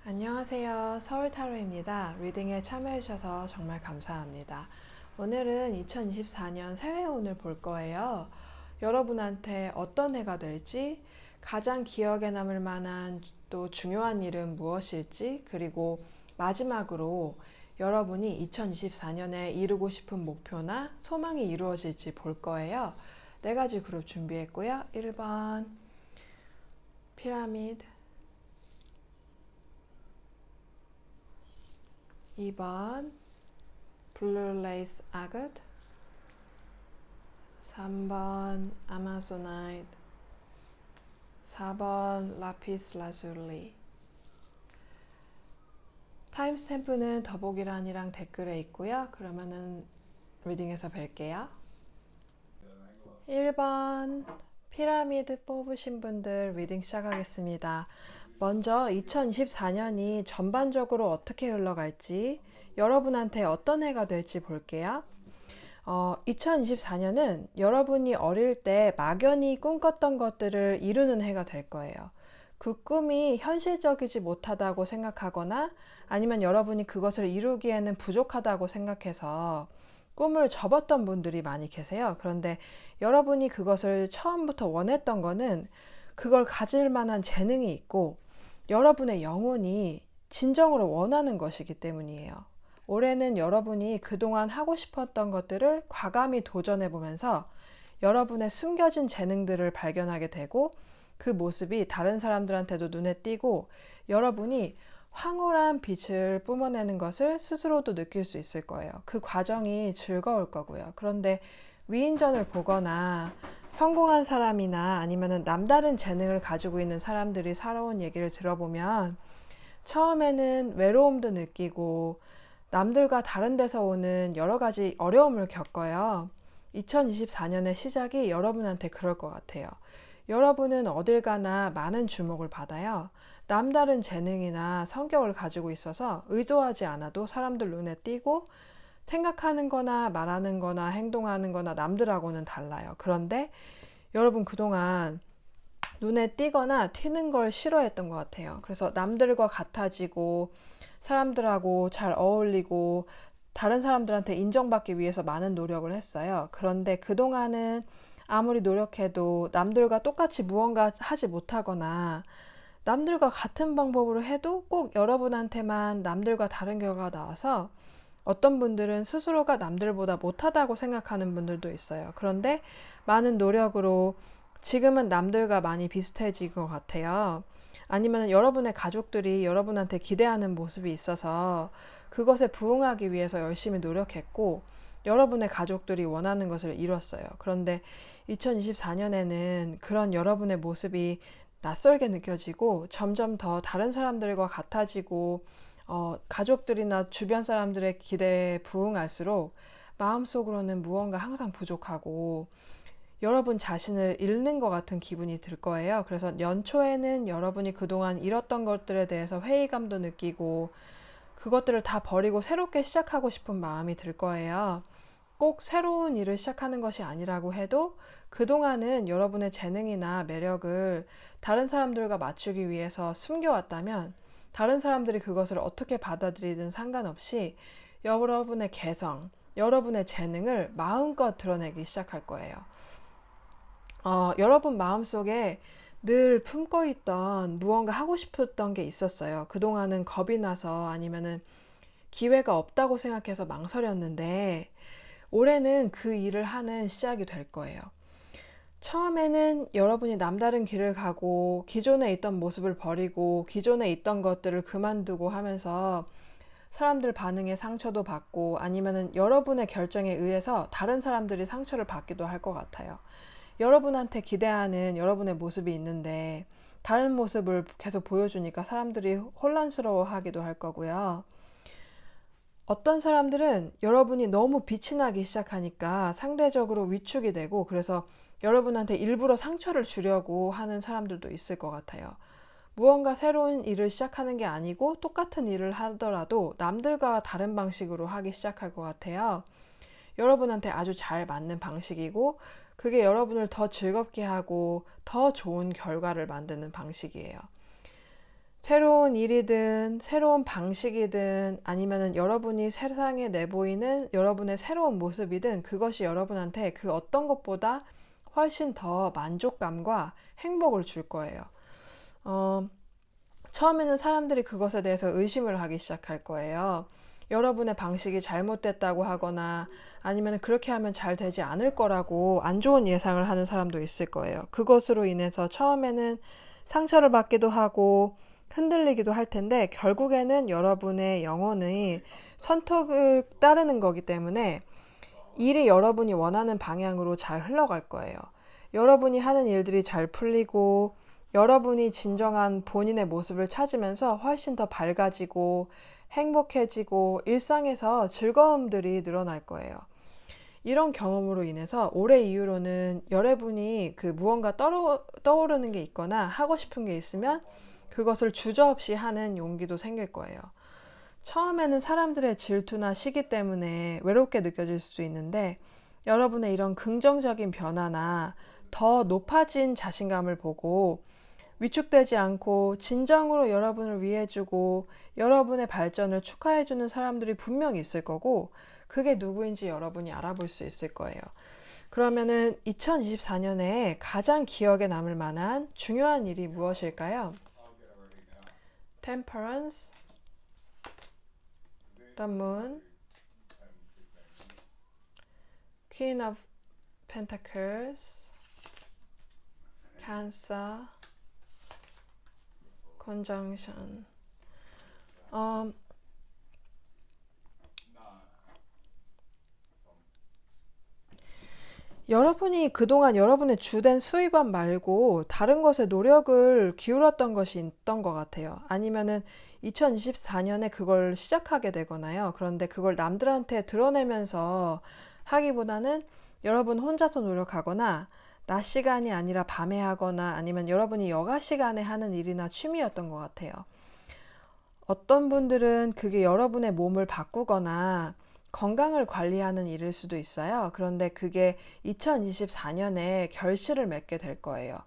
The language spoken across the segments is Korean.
안녕하세요. 서울타로입니다. 리딩에 참여해주셔서 정말 감사합니다. 오늘은 2024년 새해운을 볼 거예요. 여러분한테 어떤 해가 될지, 가장 기억에 남을 만한 또 중요한 일은 무엇일지, 그리고 마지막으로 여러분이 2024년에 이루고 싶은 목표나 소망이 이루어질지 볼 거예요. 네 가지 그룹 준비했고요. 1번 피라미드, 2번 블루 레이스 아긋, 3번 아마조나이트, 4번 라피스 라줄리. 타임스탬프는 더보기란이랑 댓글에 있고요. 그러면은 리딩에서 뵐게요. 1번 피라미드 뽑으신 분들 리딩 시작하겠습니다. 먼저 2024년이 전반적으로 어떻게 흘러갈지, 여러분한테 어떤 해가 될지 볼게요. 2024년은 여러분이 어릴 때 막연히 꿈꿨던 것들을 이루는 해가 될 거예요. 그 꿈이 현실적이지 못하다고 생각하거나 아니면 여러분이 그것을 이루기에는 부족하다고 생각해서 꿈을 접었던 분들이 많이 계세요. 그런데 여러분이 그것을 처음부터 원했던 거는 그걸 가질 만한 재능이 있고 여러분의 영혼이 진정으로 원하는 것이기 때문이에요. 올해는 여러분이 그동안 하고 싶었던 것들을 과감히 도전해 보면서 여러분의 숨겨진 재능들을 발견하게 되고 그 모습이 다른 사람들한테도 눈에 띄고 여러분이 황홀한 빛을 뿜어내는 것을 스스로도 느낄 수 있을 거예요. 그 과정이 즐거울 거고요. 그런데 위인전을 보거나 성공한 사람이나 아니면 남다른 재능을 가지고 있는 사람들이 살아온 얘기를 들어보면 처음에는 외로움도 느끼고 남들과 다른 데서 오는 여러 가지 어려움을 겪어요. 2024년의 시작이 여러분한테 그럴 것 같아요. 여러분은 어딜 가나 많은 주목을 받아요. 남다른 재능이나 성격을 가지고 있어서 의도하지 않아도 사람들 눈에 띄고 생각하는 거나 말하는 거나 행동하는 거나 남들하고는 달라요. 그런데 여러분 그동안 눈에 띄거나 튀는 걸 싫어했던 것 같아요. 그래서 남들과 같아지고 사람들하고 잘 어울리고 다른 사람들한테 인정받기 위해서 많은 노력을 했어요. 그런데 그동안은 아무리 노력해도 남들과 똑같이 무언가 하지 못하거나 남들과 같은 방법으로 해도 꼭 여러분한테만 남들과 다른 결과가 나와서 어떤 분들은 스스로가 남들보다 못하다고 생각하는 분들도 있어요. 그런데 많은 노력으로 지금은 남들과 많이 비슷해진 것 같아요. 아니면 여러분의 가족들이 여러분한테 기대하는 모습이 있어서 그것에 부응하기 위해서 열심히 노력했고 여러분의 가족들이 원하는 것을 이뤘어요. 그런데 2024년에는 그런 여러분의 모습이 낯설게 느껴지고 점점 더 다른 사람들과 같아지고 가족들이나 주변 사람들의 기대에 부응할수록 마음속으로는 무언가 항상 부족하고 여러분 자신을 잃는 것 같은 기분이 들 거예요. 그래서 연초에는 여러분이 그동안 잃었던 것들에 대해서 회의감도 느끼고 그것들을 다 버리고 새롭게 시작하고 싶은 마음이 들 거예요. 꼭 새로운 일을 시작하는 것이 아니라고 해도 그동안은 여러분의 재능이나 매력을 다른 사람들과 맞추기 위해서 숨겨왔다면 다른 사람들이 그것을 어떻게 받아들이든 상관없이 여러분의 개성, 여러분의 재능을 마음껏 드러내기 시작할 거예요. 여러분 마음속에 늘 품고 있던 무언가 하고 싶었던 게 있었어요. 그동안은 겁이 나서 아니면은 기회가 없다고 생각해서 망설였는데 올해는 그 일을 하는 시작이 될 거예요. 처음에는 여러분이 남다른 길을 가고 기존에 있던 모습을 버리고 기존에 있던 것들을 그만두고 하면서 사람들 반응에 상처도 받고 아니면은 여러분의 결정에 의해서 다른 사람들이 상처를 받기도 할 것 같아요. 여러분한테 기대하는 여러분의 모습이 있는데 다른 모습을 계속 보여주니까 사람들이 혼란스러워 하기도 할 거고요. 어떤 사람들은 여러분이 너무 빛이 나기 시작하니까 상대적으로 위축이 되고 그래서 여러분한테 일부러 상처를 주려고 하는 사람들도 있을 것 같아요. 무언가 새로운 일을 시작하는 게 아니고 똑같은 일을 하더라도 남들과 다른 방식으로 하기 시작할 것 같아요. 여러분한테 아주 잘 맞는 방식이고 그게 여러분을 더 즐겁게 하고 더 좋은 결과를 만드는 방식이에요. 새로운 일이든 새로운 방식이든 아니면은 여러분이 세상에 내보이는 여러분의 새로운 모습이든 그것이 여러분한테 그 어떤 것보다 훨씬 더 만족감과 행복을 줄 거예요. 어, 처음에는 사람들이 그것에 대해서 의심을 하기 시작할 거예요. 여러분의 방식이 잘못됐다고 하거나 아니면 그렇게 하면 잘 되지 않을 거라고 안 좋은 예상을 하는 사람도 있을 거예요. 그것으로 인해서 처음에는 상처를 받기도 하고 흔들리기도 할 텐데 결국에는 여러분의 영혼의 선택을 따르는 거기 때문에 일이 여러분이 원하는 방향으로 잘 흘러갈 거예요. 여러분이 하는 일들이 잘 풀리고 여러분이 진정한 본인의 모습을 찾으면서 훨씬 더 밝아지고 행복해지고 일상에서 즐거움들이 늘어날 거예요. 이런 경험으로 인해서 올해 이후로는 여러분이 그 무언가 떠오르는 게 있거나 하고 싶은 게 있으면 그것을 주저없이 하는 용기도 생길 거예요. 처음에는 사람들의 질투나 시기 때문에 외롭게 느껴질 수 있는데 여러분의 이런 긍정적인 변화나 더 높아진 자신감을 보고 위축되지 않고 진정으로 여러분을 위해주고 여러분의 발전을 축하해주는 사람들이 분명히 있을 거고 그게 누구인지 여러분이 알아볼 수 있을 거예요. 그러면은 2024년에 가장 기억에 남을 만한 중요한 일이 무엇일까요? Temperance, the Moon, Queen of Pentacles, Cancer, Conjunction. 여러분이 그동안 여러분의 주된 수입원 말고 다른 것에 노력을 기울였던 것이 있던 것 같아요. 아니면은 2024년에 그걸 시작하게 되거나요. 그런데 그걸 남들한테 드러내면서 하기보다는 여러분 혼자서 노력하거나 낮 시간이 아니라 밤에 하거나 아니면 여러분이 여가 시간에 하는 일이나 취미였던 것 같아요. 어떤 분들은 그게 여러분의 몸을 바꾸거나 건강을 관리하는 일일 수도 있어요. 그런데 그게 2024년에 결실을 맺게 될 거예요.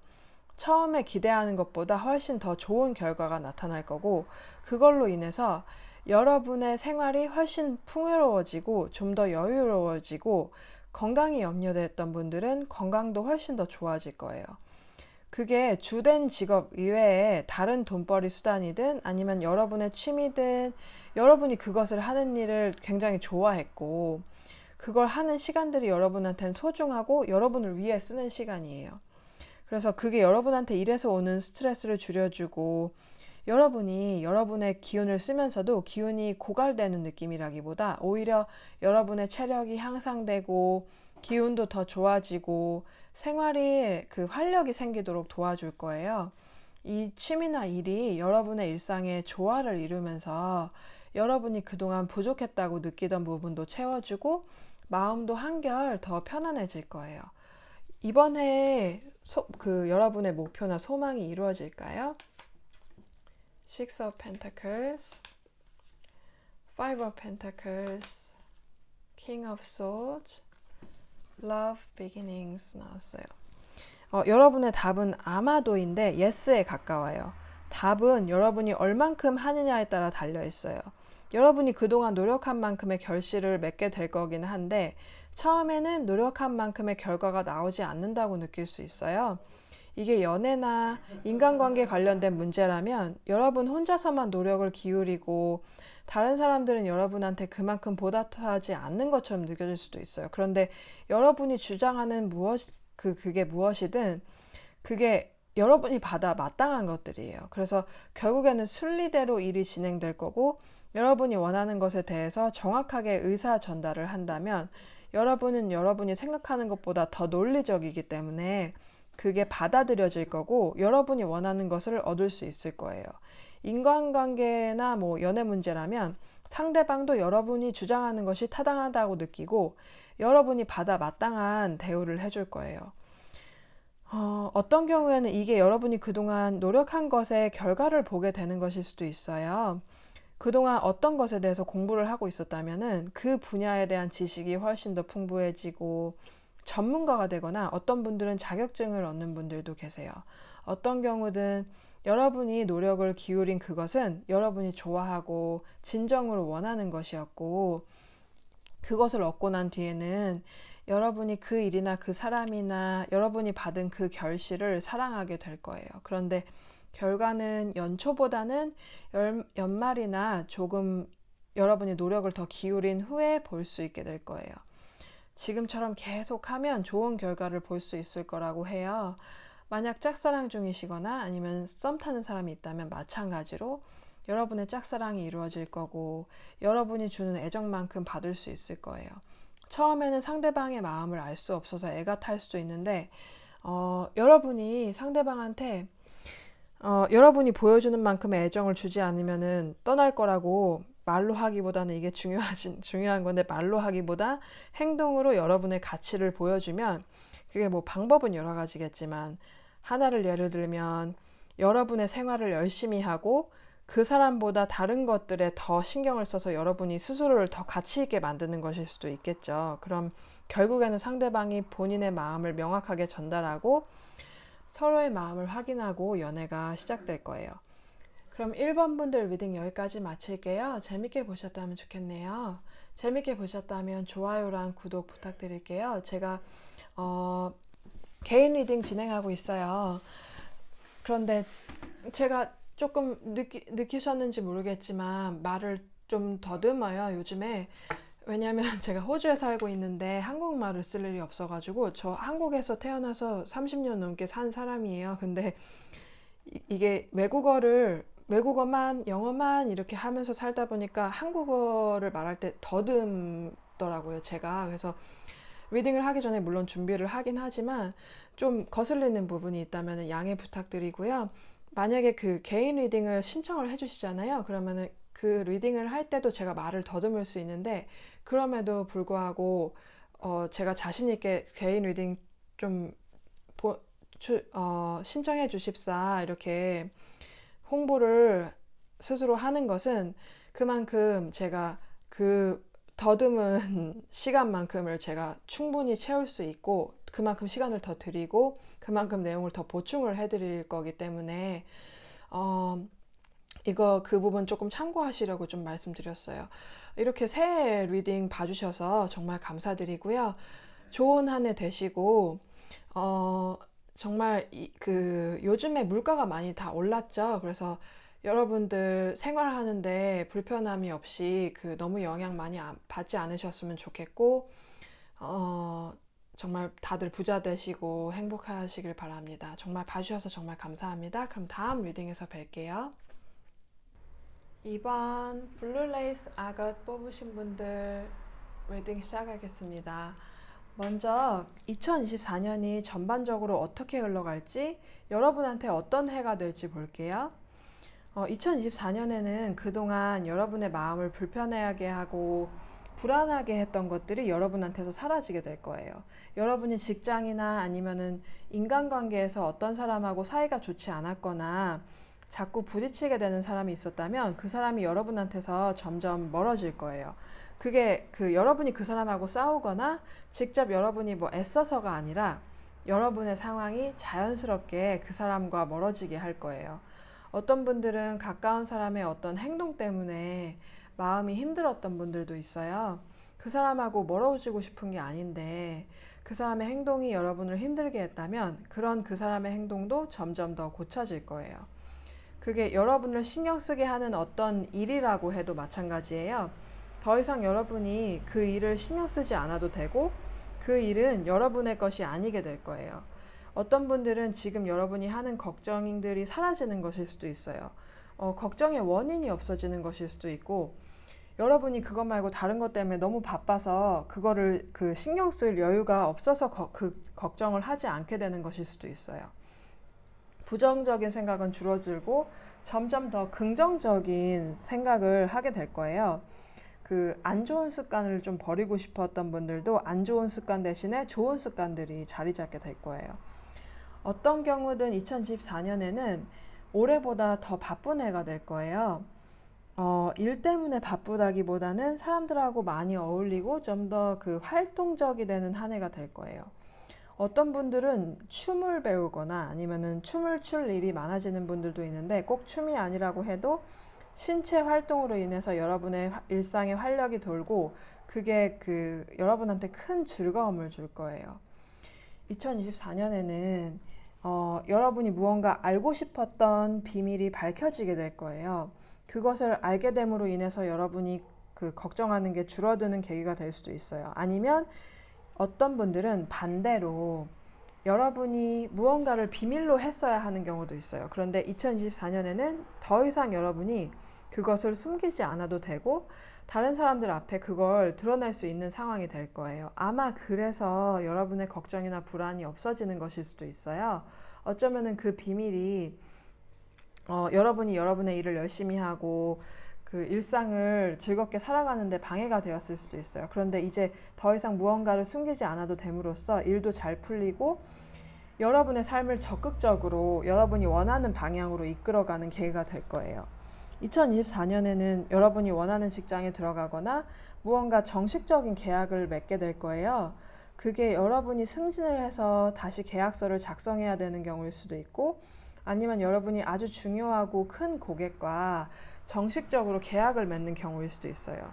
처음에 기대하는 것보다 훨씬 더 좋은 결과가 나타날 거고 그걸로 인해서 여러분의 생활이 훨씬 풍요로워지고 좀 더 여유로워지고 건강이 염려됐던 분들은 건강도 훨씬 더 좋아질 거예요. 그게 주된 직업 이외에 다른 돈벌이 수단이든 아니면 여러분의 취미든 여러분이 그것을 하는 일을 굉장히 좋아했고 그걸 하는 시간들이 여러분한테는 소중하고 여러분을 위해 쓰는 시간이에요. 그래서 그게 여러분한테 일에서 오는 스트레스를 줄여주고 여러분이 여러분의 기운을 쓰면서도 기운이 고갈되는 느낌이라기보다 오히려 여러분의 체력이 향상되고 기운도 더 좋아지고 생활이 그 활력이 생기도록 도와줄 거예요. 이 취미나 일이 여러분의 일상에 조화를 이루면서 여러분이 그동안 부족했다고 느끼던 부분도 채워주고 마음도 한결 더 편안해질 거예요. 이번 해에 여러분의 목표나 소망이 이루어질까요? Six of Pentacles, Five of Pentacles, King of Swords, Love Beginnings 나왔어요. 여러분의 답은 아마도인데 yes에 가까워요. 답은 여러분이 얼만큼 하느냐에 따라 달려 있어요. 여러분이 그동안 노력한 만큼의 결실을 맺게 될 거긴 한데 처음에는 노력한 만큼의 결과가 나오지 않는다고 느낄 수 있어요. 이게 연애나 인간관계 관련된 문제라면 여러분 혼자서만 노력을 기울이고 다른 사람들은 여러분한테 그만큼 보답하지 않는 것처럼 느껴질 수도 있어요. 그런데 여러분이 주장하는 그게 무엇이든 그게 여러분이 받아 마땅한 것들이에요. 그래서 결국에는 순리대로 일이 진행될 거고 여러분이 원하는 것에 대해서 정확하게 의사 전달을 한다면 여러분은 여러분이 생각하는 것보다 더 논리적이기 때문에 그게 받아들여질 거고 여러분이 원하는 것을 얻을 수 있을 거예요. 인간관계나 연애 문제라면 상대방도 여러분이 주장하는 것이 타당하다고 느끼고 여러분이 받아 마땅한 대우를 해줄 거예요. 어떤 경우에는 이게 여러분이 그동안 노력한 것의 결과를 보게 되는 것일 수도 있어요. 그동안 어떤 것에 대해서 공부를 하고 있었다면은 그 분야에 대한 지식이 훨씬 더 풍부해지고 전문가가 되거나 어떤 분들은 자격증을 얻는 분들도 계세요. 어떤 경우든 여러분이 노력을 기울인 그것은 여러분이 좋아하고 진정으로 원하는 것이었고, 그것을 얻고 난 뒤에는 여러분이 그 일이나 그 사람이나 여러분이 받은 그 결실을 사랑하게 될 거예요. 그런데 결과는 연초보다는 연말이나 조금 여러분이 노력을 더 기울인 후에 볼 수 있게 될 거예요. 지금처럼 계속하면 좋은 결과를 볼 수 있을 거라고 해요. 만약 짝사랑 중이시거나 아니면 썸 타는 사람이 있다면 마찬가지로 여러분의 짝사랑이 이루어질 거고, 여러분이 주는 애정만큼 받을 수 있을 거예요. 처음에는 상대방의 마음을 알 수 없어서 애가 탈 수도 있는데, 여러분이 상대방한테 여러분이 보여주는 만큼의 애정을 주지 않으면은 떠날 거라고 말로 하기보다는, 이게 중요한 건데, 말로 하기보다 행동으로 여러분의 가치를 보여주면, 그게 뭐 방법은 여러 가지겠지만, 하나를 예를 들면 여러분의 생활을 열심히 하고 그 사람보다 다른 것들에 더 신경을 써서 여러분이 스스로를 더 가치 있게 만드는 것일 수도 있겠죠. 그럼 결국에는 상대방이 본인의 마음을 명확하게 전달하고 서로의 마음을 확인하고 연애가 시작될 거예요. 그럼 1번 분들 리딩 여기까지 마칠게요. 재밌게 보셨다면 좋겠네요. 재밌게 보셨다면 좋아요랑 구독 부탁드릴게요. 제가 개인 리딩 진행하고 있어요. 그런데 제가 조금 느끼셨는지 모르겠지만 말을 좀 더듬어요, 요즘에. 왜냐면 제가 호주에 살고 있는데 한국말을 쓸 일이 없어가지고, 저 한국에서 태어나서 30년 넘게 산 사람이에요. 근데 이게 외국어만, 영어만 이렇게 하면서 살다 보니까 한국어를 말할 때 더듬더라고요, 제가. 그래서 리딩을 하기 전에 물론 준비를 하긴 하지만 좀 거슬리는 부분이 있다면 양해 부탁드리고요. 만약에 그 개인 리딩을 신청을 해주시잖아요. 그러면은 그 리딩을 할 때도 제가 말을 더듬을 수 있는데, 그럼에도 불구하고 제가 자신 있게 개인 리딩 좀 신청해 주십사 이렇게 홍보를 스스로 하는 것은, 그만큼 제가 그 더듬은 시간만큼을 제가 충분히 채울 수 있고, 그만큼 시간을 더 드리고 그만큼 내용을 더 보충을 해드릴 거기 때문에 이거 그 부분 조금 참고하시려고 좀 말씀드렸어요. 이렇게 새 리딩 봐주셔서 정말 감사드리고요. 좋은 한 해 되시고, 정말 그 요즘에 물가가 많이 다 올랐죠. 그래서 여러분들 생활하는데 불편함이 없이 그 너무 영향 많이 받지 않으셨으면 좋겠고, 정말 다들 부자 되시고 행복하시길 바랍니다. 정말 봐주셔서 정말 감사합니다. 그럼 다음 리딩에서 뵐게요. 2번 블루레이스 아것 뽑으신 분들 리딩 시작하겠습니다. 먼저 2024년이 전반적으로 어떻게 흘러갈지, 여러분한테 어떤 해가 될지 볼게요. 2024년에는 그동안 여러분의 마음을 불편해하게 하고 불안하게 했던 것들이 여러분한테서 사라지게 될 거예요. 여러분이 직장이나 아니면은 인간관계에서 어떤 사람하고 사이가 좋지 않았거나 자꾸 부딪히게 되는 사람이 있었다면 그 사람이 여러분한테서 점점 멀어질 거예요. 그게 여러분이 그 사람하고 싸우거나 직접 여러분이 뭐 애써서가 아니라 여러분의 상황이 자연스럽게 그 사람과 멀어지게 할 거예요. 어떤 분들은 가까운 사람의 어떤 행동 때문에 마음이 힘들었던 분들도 있어요. 그 사람하고 멀어지고 싶은 게 아닌데 그 사람의 행동이 여러분을 힘들게 했다면 그런 그 사람의 행동도 점점 더 고쳐질 거예요. 그게 여러분을 신경 쓰게 하는 어떤 일이라고 해도 마찬가지예요. 더 이상 여러분이 그 일을 신경 쓰지 않아도 되고 그 일은 여러분의 것이 아니게 될 거예요. 어떤 분들은 지금 여러분이 하는 걱정들이 사라지는 것일 수도 있어요. 걱정의 원인이 없어지는 것일 수도 있고, 여러분이 그것 말고 다른 것 때문에 너무 바빠서 그거를 신경 쓸 여유가 없어서 그 걱정을 하지 않게 되는 것일 수도 있어요. 부정적인 생각은 줄어들고 점점 더 긍정적인 생각을 하게 될 거예요. 그 안 좋은 습관을 좀 버리고 싶었던 분들도 안 좋은 습관 대신에 좋은 습관들이 자리 잡게 될 거예요. 어떤 경우든 2024년에는 올해보다 더 바쁜 해가 될 거예요. 일 때문에 바쁘다기보다는 사람들하고 많이 어울리고 좀 더 그 활동적이 되는 한 해가 될 거예요. 어떤 분들은 춤을 배우거나 아니면은 춤을 출 일이 많아지는 분들도 있는데 꼭 춤이 아니라고 해도 신체 활동으로 인해서 여러분의 일상에 활력이 돌고 그게 여러분한테 큰 즐거움을 줄 거예요. 2024년에는 여러분이 무언가 알고 싶었던 비밀이 밝혀지게 될 거예요. 그것을 알게 됨으로 인해서 여러분이 걱정하는 게 줄어드는 계기가 될 수도 있어요. 아니면 어떤 분들은 반대로 여러분이 무언가를 비밀로 했어야 하는 경우도 있어요. 그런데 2024년에는 더 이상 여러분이 그것을 숨기지 않아도 되고 다른 사람들 앞에 그걸 드러낼 수 있는 상황이 될 거예요. 아마 그래서 여러분의 걱정이나 불안이 없어지는 것일 수도 있어요. 어쩌면은 그 비밀이 여러분이 여러분의 일을 열심히 하고 일상을 즐겁게 살아가는데 방해가 되었을 수도 있어요. 그런데 이제 더 이상 무언가를 숨기지 않아도 됨으로써 일도 잘 풀리고 여러분의 삶을 적극적으로 여러분이 원하는 방향으로 이끌어가는 계기가 될 거예요. 2024년에는 여러분이 원하는 직장에 들어가거나 무언가 정식적인 계약을 맺게 될 거예요. 그게 여러분이 승진을 해서 다시 계약서를 작성해야 되는 경우일 수도 있고 아니면 여러분이 아주 중요하고 큰 고객과 정식적으로 계약을 맺는 경우일 수도 있어요.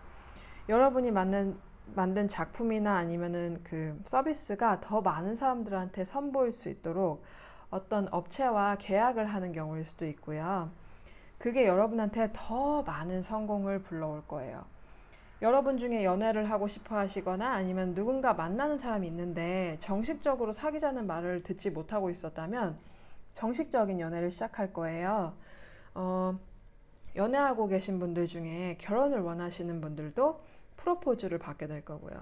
여러분이 만든 작품이나 아니면은 서비스가 더 많은 사람들한테 선보일 수 있도록 어떤 업체와 계약을 하는 경우일 수도 있고요. 그게 여러분한테 더 많은 성공을 불러올 거예요. 여러분 중에 연애를 하고 싶어 하시거나 아니면 누군가 만나는 사람이 있는데 정식적으로 사귀자는 말을 듣지 못하고 있었다면 정식적인 연애를 시작할 거예요. 연애하고 계신 분들 중에 결혼을 원하시는 분들도 프로포즈를 받게 될 거고요.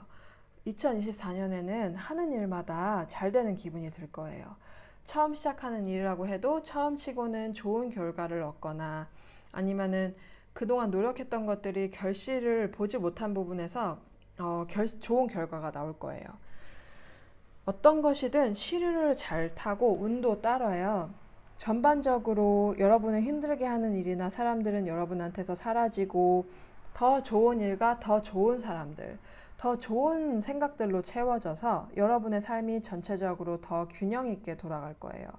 2024년에는 하는 일마다 잘 되는 기분이 들 거예요. 처음 시작하는 일이라고 해도 처음 치고는 좋은 결과를 얻거나 아니면은 그동안 노력했던 것들이 결실을 보지 못한 부분에서 좋은 결과가 나올 거예요. 어떤 것이든 시류를 잘 타고 운도 따라요. 전반적으로 여러분을 힘들게 하는 일이나 사람들은 여러분한테서 사라지고 더 좋은 일과 더 좋은 사람들, 더 좋은 생각들로 채워져서 여러분의 삶이 전체적으로 더 균형 있게 돌아갈 거예요.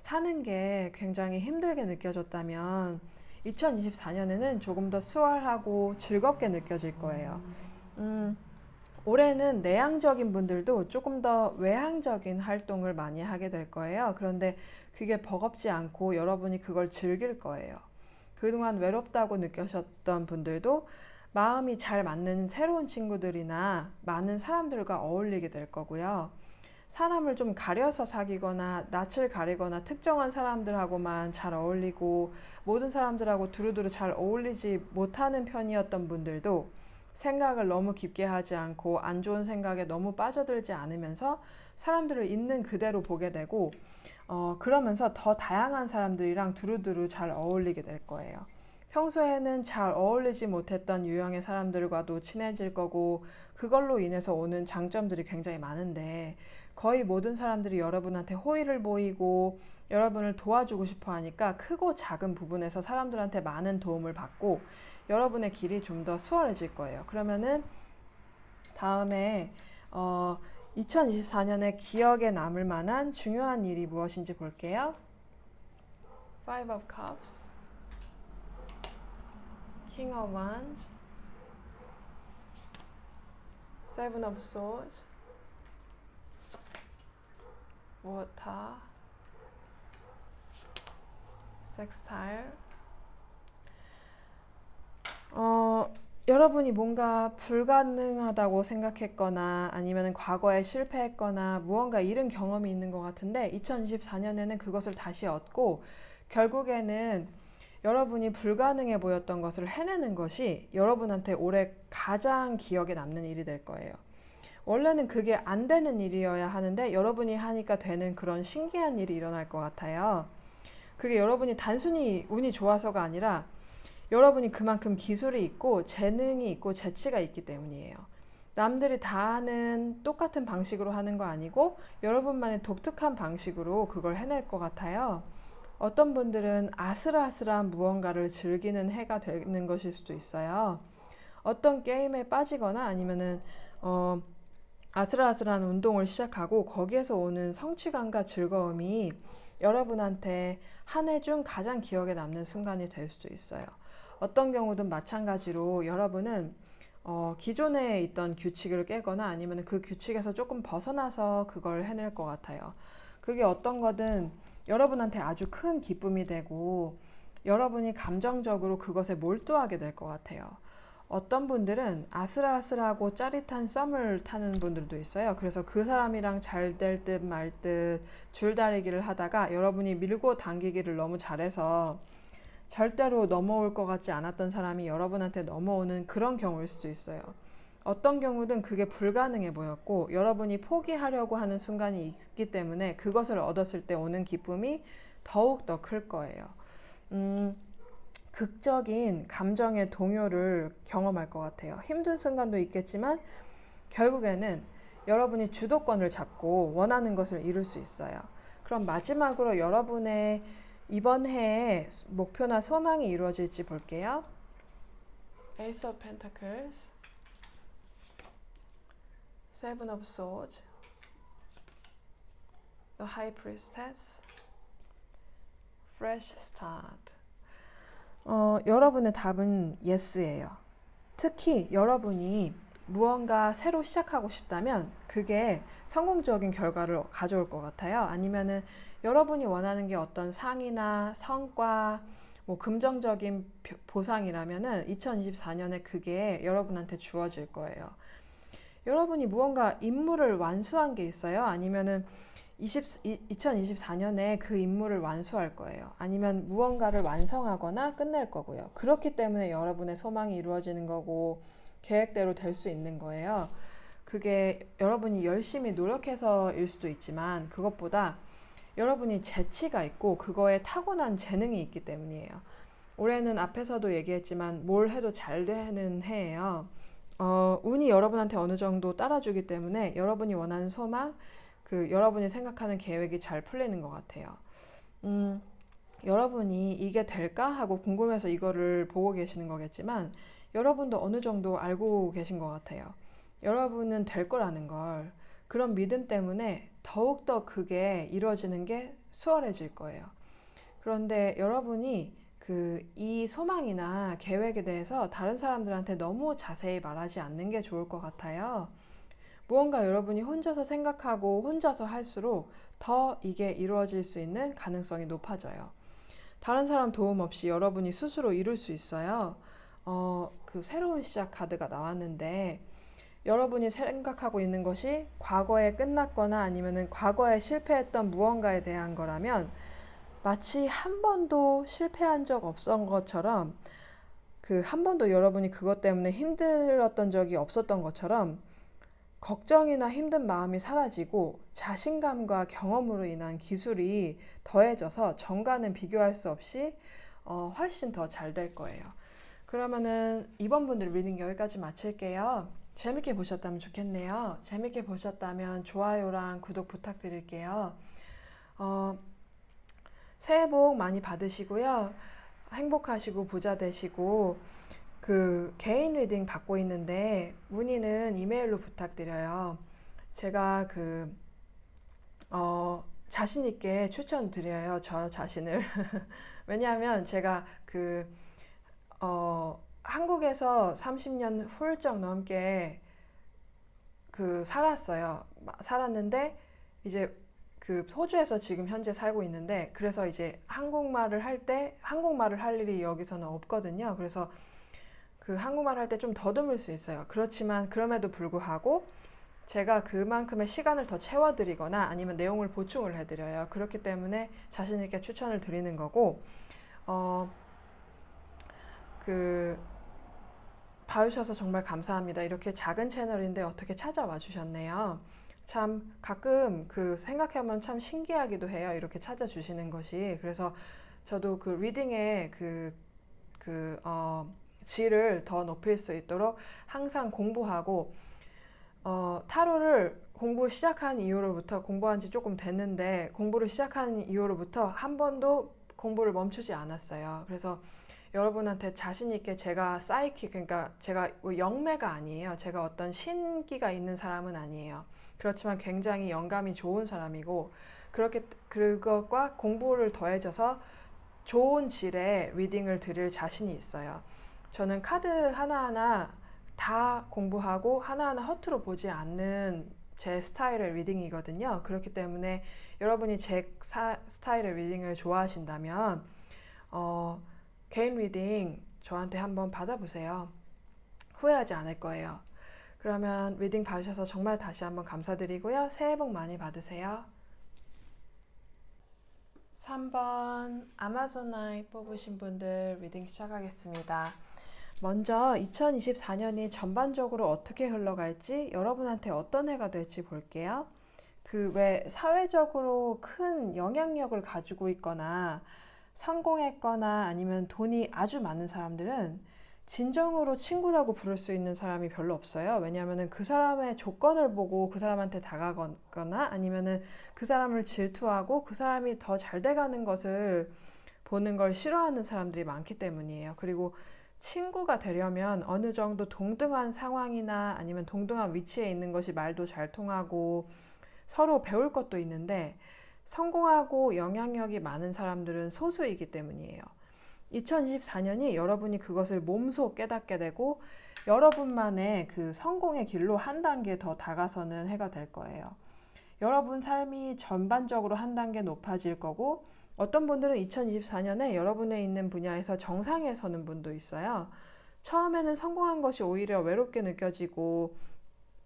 사는 게 굉장히 힘들게 느껴졌다면 2024년에는 조금 더 수월하고 즐겁게 느껴질 거예요. 올해는 내향적인 분들도 조금 더 외향적인 활동을 많이 하게 될 거예요. 그런데 그게 버겁지 않고 여러분이 그걸 즐길 거예요. 그동안 외롭다고 느끼셨던 분들도 마음이 잘 맞는 새로운 친구들이나 많은 사람들과 어울리게 될 거고요. 사람을 좀 가려서 사귀거나 낯을 가리거나 특정한 사람들하고만 잘 어울리고 모든 사람들하고 두루두루 잘 어울리지 못하는 편이었던 분들도 생각을 너무 깊게 하지 않고 안 좋은 생각에 너무 빠져들지 않으면서 사람들을 있는 그대로 보게 되고 그러면서 더 다양한 사람들이랑 두루두루 잘 어울리게 될 거예요. 평소에는 잘 어울리지 못했던 유형의 사람들과도 친해질 거고 그걸로 인해서 오는 장점들이 굉장히 많은데 거의 모든 사람들이 여러분한테 호의를 보이고 여러분을 도와주고 싶어 하니까 크고 작은 부분에서 사람들한테 많은 도움을 받고 여러분의 길이 좀 더 수월해질 거예요. 그러면은 다음에 2024년에 기억에 남을 만한 중요한 일이 무엇인지 볼게요. Five of Cups, King of Wands, Seven of Swords, Water, Sextile. 여러분이 뭔가 불가능하다고 생각했거나 아니면 과거에 실패했거나 무언가 잃은 경험이 있는 것 같은데 2024년에는 그것을 다시 얻고 결국에는 여러분이 불가능해 보였던 것을 해내는 것이 여러분한테 올해 가장 기억에 남는 일이 될 거예요. 원래는 그게 안 되는 일이어야 하는데 여러분이 하니까 되는 그런 신기한 일이 일어날 것 같아요. 그게 여러분이 단순히 운이 좋아서가 아니라 여러분이 그만큼 기술이 있고 재능이 있고 재치가 있기 때문이에요. 남들이 다 하는 똑같은 방식으로 하는 거 아니고 여러분만의 독특한 방식으로 그걸 해낼 것 같아요. 어떤 분들은 아슬아슬한 무언가를 즐기는 해가 되는 것일 수도 있어요. 어떤 게임에 빠지거나 아니면은 아슬아슬한 운동을 시작하고 거기에서 오는 성취감과 즐거움이 여러분한테 한 해 중 가장 기억에 남는 순간이 될 수도 있어요. 어떤 경우든 마찬가지로 여러분은 기존에 있던 규칙을 깨거나 아니면 그 규칙에서 조금 벗어나서 그걸 해낼 것 같아요. 그게 어떤 거든 여러분한테 아주 큰 기쁨이 되고 여러분이 감정적으로 그것에 몰두하게 될 것 같아요. 어떤 분들은 아슬아슬하고 짜릿한 썸을 타는 분들도 있어요. 그래서 그 사람이랑 잘 될 듯 말 듯 줄다리기를 하다가 여러분이 밀고 당기기를 너무 잘해서 절대로 넘어올 것 같지 않았던 사람이 여러분한테 넘어오는 그런 경우일 수도 있어요. 어떤 경우든 그게 불가능해 보였고 여러분이 포기하려고 하는 순간이 있기 때문에 그것을 얻었을 때 오는 기쁨이 더욱 더 클 거예요. 음, 극적인 감정의 동요를 경험할 것 같아요. 힘든 순간도 있겠지만 결국에는 여러분이 주도권을 잡고 원하는 것을 이룰 수 있어요. 그럼 마지막으로 여러분의 이번 해의 목표나 소망이 이루어질지 볼게요. Ace of Pentacles, Seven of Swords, The High Priestess, Fresh Start. 여러분의 답은 Yes예요. 특히 여러분이 무언가 새로 시작하고 싶다면 그게 성공적인 결과를 가져올 것 같아요. 아니면은 여러분이 원하는 게 어떤 상이나 성과, 뭐 금전적인 보상이라면은 2024년에 그게 여러분한테 주어질 거예요. 여러분이 무언가 임무를 완수한 게 있어요. 아니면은 2024년에 그 임무를 완수할 거예요. 아니면 무언가를 완성하거나 끝낼 거고요. 그렇기 때문에 여러분의 소망이 이루어지는 거고 계획대로 될 수 있는 거예요. 그게 여러분이 열심히 노력해서일 수도 있지만 그것보다 여러분이 재치가 있고 그거에 타고난 재능이 있기 때문이에요. 올해는 앞에서도 얘기했지만 뭘 해도 잘 되는 해예요. 운이 여러분한테 어느 정도 따라주기 때문에 여러분이 원하는 소망, 여러분이 생각하는 계획이 잘 풀리는 것 같아요. 여러분이 이게 될까 하고 궁금해서 이거를 보고 계시는 거겠지만 여러분도 어느 정도 알고 계신 것 같아요. 여러분은 될 거라는 걸. 그런 믿음 때문에 더욱더 그게 이루어지는 게 수월해질 거예요. 그런데 여러분이 이 소망이나 계획에 대해서 다른 사람들한테 너무 자세히 말하지 않는 게 좋을 것 같아요. 무언가 여러분이 혼자서 생각하고 혼자서 할수록 더 이게 이루어질 수 있는 가능성이 높아져요. 다른 사람 도움 없이 여러분이 스스로 이룰 수 있어요. 그 새로운 시작 카드가 나왔는데 여러분이 생각하고 있는 것이 과거에 끝났거나 아니면은 과거에 실패했던 무언가에 대한 거라면 마치 한 번도 실패한 적 없던 것처럼 한 번도 여러분이 그것 때문에 힘들었던 적이 없었던 것처럼 걱정이나 힘든 마음이 사라지고 자신감과 경험으로 인한 기술이 더해져서 전과는 비교할 수 없이 훨씬 더 잘 될 거예요. 그러면은 이번 분들 리딩 여기까지 마칠게요. 재밌게 보셨다면 좋겠네요. 재밌게 보셨다면 좋아요랑 구독 부탁드릴게요. 새해 복 많이 받으시고요. 행복하시고 부자 되시고 개인 리딩 받고 있는데 문의는 이메일로 부탁드려요. 제가 자신 있게 추천드려요. 저 자신을. 왜냐하면 제가 한국에서 30년 훌쩍 넘게 살았어요. 살았는데 이제 호주에서 지금 현재 살고 있는데 그래서 이제 한국말을 할 때 한국말을 할 일이 여기서는 없거든요. 그래서 한국말 할 때 좀 더듬을 수 있어요. 그렇지만 그럼에도 불구하고 제가 그만큼의 시간을 더 채워드리거나 아니면 내용을 보충을 해드려요. 그렇기 때문에 자신 있게 추천을 드리는 거고 봐주셔서 정말 감사합니다. 이렇게 작은 채널인데 어떻게 찾아와 주셨네요. 참 가끔 생각해보면 참 신기하기도 해요. 이렇게 찾아주시는 것이. 그래서 저도 리딩의 질을 더 높일 수 있도록 항상 공부하고 타로를 공부 시작한 이후로부터 공부한 지 조금 됐는데 공부를 시작한 이후로부터 한 번도 공부를 멈추지 않았어요. 그래서 여러분한테 자신 있게 제가 사이킥, 그러니까 제가 뭐 영매가 아니에요. 제가 어떤 신기가 있는 사람은 아니에요. 그렇지만 굉장히 영감이 좋은 사람이고, 그렇게 그것과 공부를 더해져서 좋은 질의 리딩을 드릴 자신이 있어요. 저는 카드 하나하나 다 공부하고 하나하나 허투루 보지 않는 제 스타일의 리딩이거든요. 그렇기 때문에 여러분이 제 스타일의 리딩을 좋아하신다면 어, 개인 리딩 저한테 한번 받아보세요. 후회하지 않을 거예요. 그러면 리딩 봐주셔서 정말 다시 한번 감사드리고요. 새해 복 많이 받으세요. 3번 아마존아이 뽑으신 분들 리딩 시작하겠습니다. 먼저 2024년이 전반적으로 어떻게 흘러갈지, 여러분한테 어떤 해가 될지 볼게요. 그 왜 사회적으로 큰 영향력을 가지고 있거나 성공했거나 아니면 돈이 아주 많은 사람들은 진정으로 친구라고 부를 수 있는 사람이 별로 없어요. 왜냐하면 그 사람의 조건을 보고 그 사람한테 다가가거나 아니면은 그 사람을 질투하고 그 사람이 더 잘 돼가는 것을 보는 걸 싫어하는 사람들이 많기 때문이에요. 그리고 친구가 되려면 어느 정도 동등한 상황이나 아니면 동등한 위치에 있는 것이 말도 잘 통하고 서로 배울 것도 있는데, 성공하고 영향력이 많은 사람들은 소수이기 때문이에요. 2024년이 여러분이 그것을 몸소 깨닫게 되고 여러분만의 그 성공의 길로 한 단계 더 다가서는 해가 될 거예요. 여러분 삶이 전반적으로 한 단계 높아질 거고, 어떤 분들은 2024년에 여러분의 있는 분야에서 정상에 서는 분도 있어요. 처음에는 성공한 것이 오히려 외롭게 느껴지고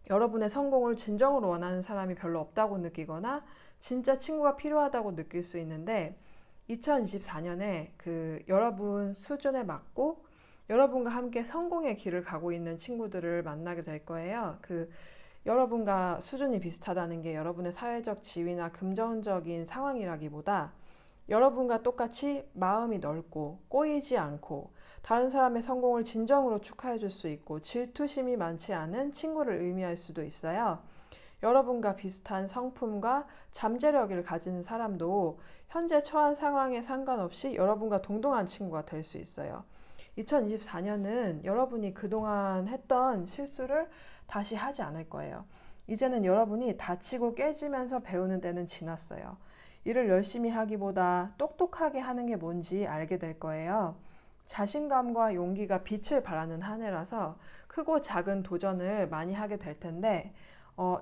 여러분의 성공을 진정으로 원하는 사람이 별로 없다고 느끼거나 진짜 친구가 필요하다고 느낄 수 있는데, 2024년에 그 여러분 수준에 맞고 여러분과 함께 성공의 길을 가고 있는 친구들을 만나게 될 거예요. 여러분과 수준이 비슷하다는 게 여러분의 사회적 지위나 금전적인 상황이라기보다 여러분과 똑같이 마음이 넓고 꼬이지 않고 다른 사람의 성공을 진정으로 축하해 줄 수 있고 질투심이 많지 않은 친구를 의미할 수도 있어요. 여러분과 비슷한 성품과 잠재력을 가진 사람도 현재 처한 상황에 상관없이 여러분과 동등한 친구가 될 수 있어요. 2024년은 여러분이 그동안 했던 실수를 다시 하지 않을 거예요. 이제는 여러분이 다치고 깨지면서 배우는 때는 지났어요. 일을 열심히 하기보다 똑똑하게 하는 게 뭔지 알게 될 거예요. 자신감과 용기가 빛을 발하는 한 해라서 크고 작은 도전을 많이 하게 될 텐데,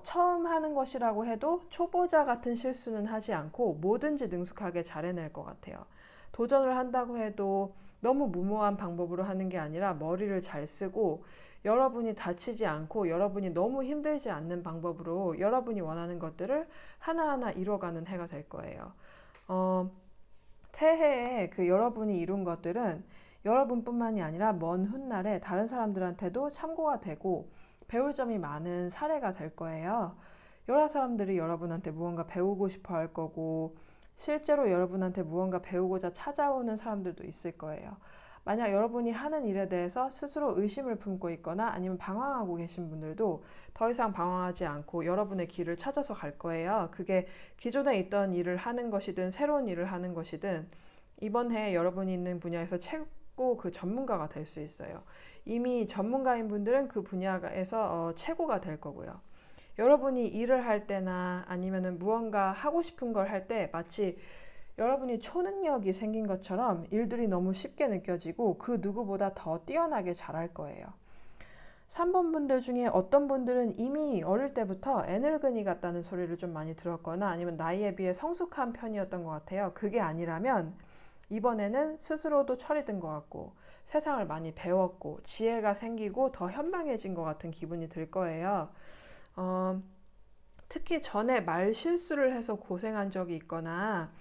처음 하는 것이라고 해도 초보자 같은 실수는 하지 않고 뭐든지 능숙하게 잘 해낼 것 같아요. 도전을 한다고 해도 너무 무모한 방법으로 하는 게 아니라 머리를 잘 쓰고 여러분이 다치지 않고 여러분이 너무 힘들지 않는 방법으로 여러분이 원하는 것들을 하나하나 이뤄가는 해가 될 거예요. 새해에 그 여러분이 이룬 것들은 여러분뿐만이 아니라 먼 훗날에 다른 사람들한테도 참고가 되고 배울 점이 많은 사례가 될 거예요. 여러 사람들이 여러분한테 무언가 배우고 싶어 할 거고 실제로 여러분한테 무언가 배우고자 찾아오는 사람들도 있을 거예요. 만약 여러분이 하는 일에 대해서 스스로 의심을 품고 있거나 아니면 방황하고 계신 분들도 더 이상 방황하지 않고 여러분의 길을 찾아서 갈 거예요. 그게 기존에 있던 일을 하는 것이든 새로운 일을 하는 것이든 이번 해에 여러분이 있는 분야에서 최고 그 전문가가 될 수 있어요. 이미 전문가인 분들은 그 분야에서 최고가 될 거고요. 여러분이 일을 할 때나 아니면은 무언가 하고 싶은 걸 할 때 마치 여러분이 초능력이 생긴 것처럼 일들이 너무 쉽게 느껴지고 그 누구보다 더 뛰어나게 잘할 거예요. 3번 분들 중에 어떤 분들은 이미 어릴 때부터 애늙은이 같다는 소리를 좀 많이 들었거나 아니면 나이에 비해 성숙한 편이었던 것 같아요. 그게 아니라면 이번에는 스스로도 철이 든 것 같고 세상을 많이 배웠고 지혜가 생기고 더 현명해진 것 같은 기분이 들 거예요. 특히 전에 말 실수를 해서 고생한 적이 있거나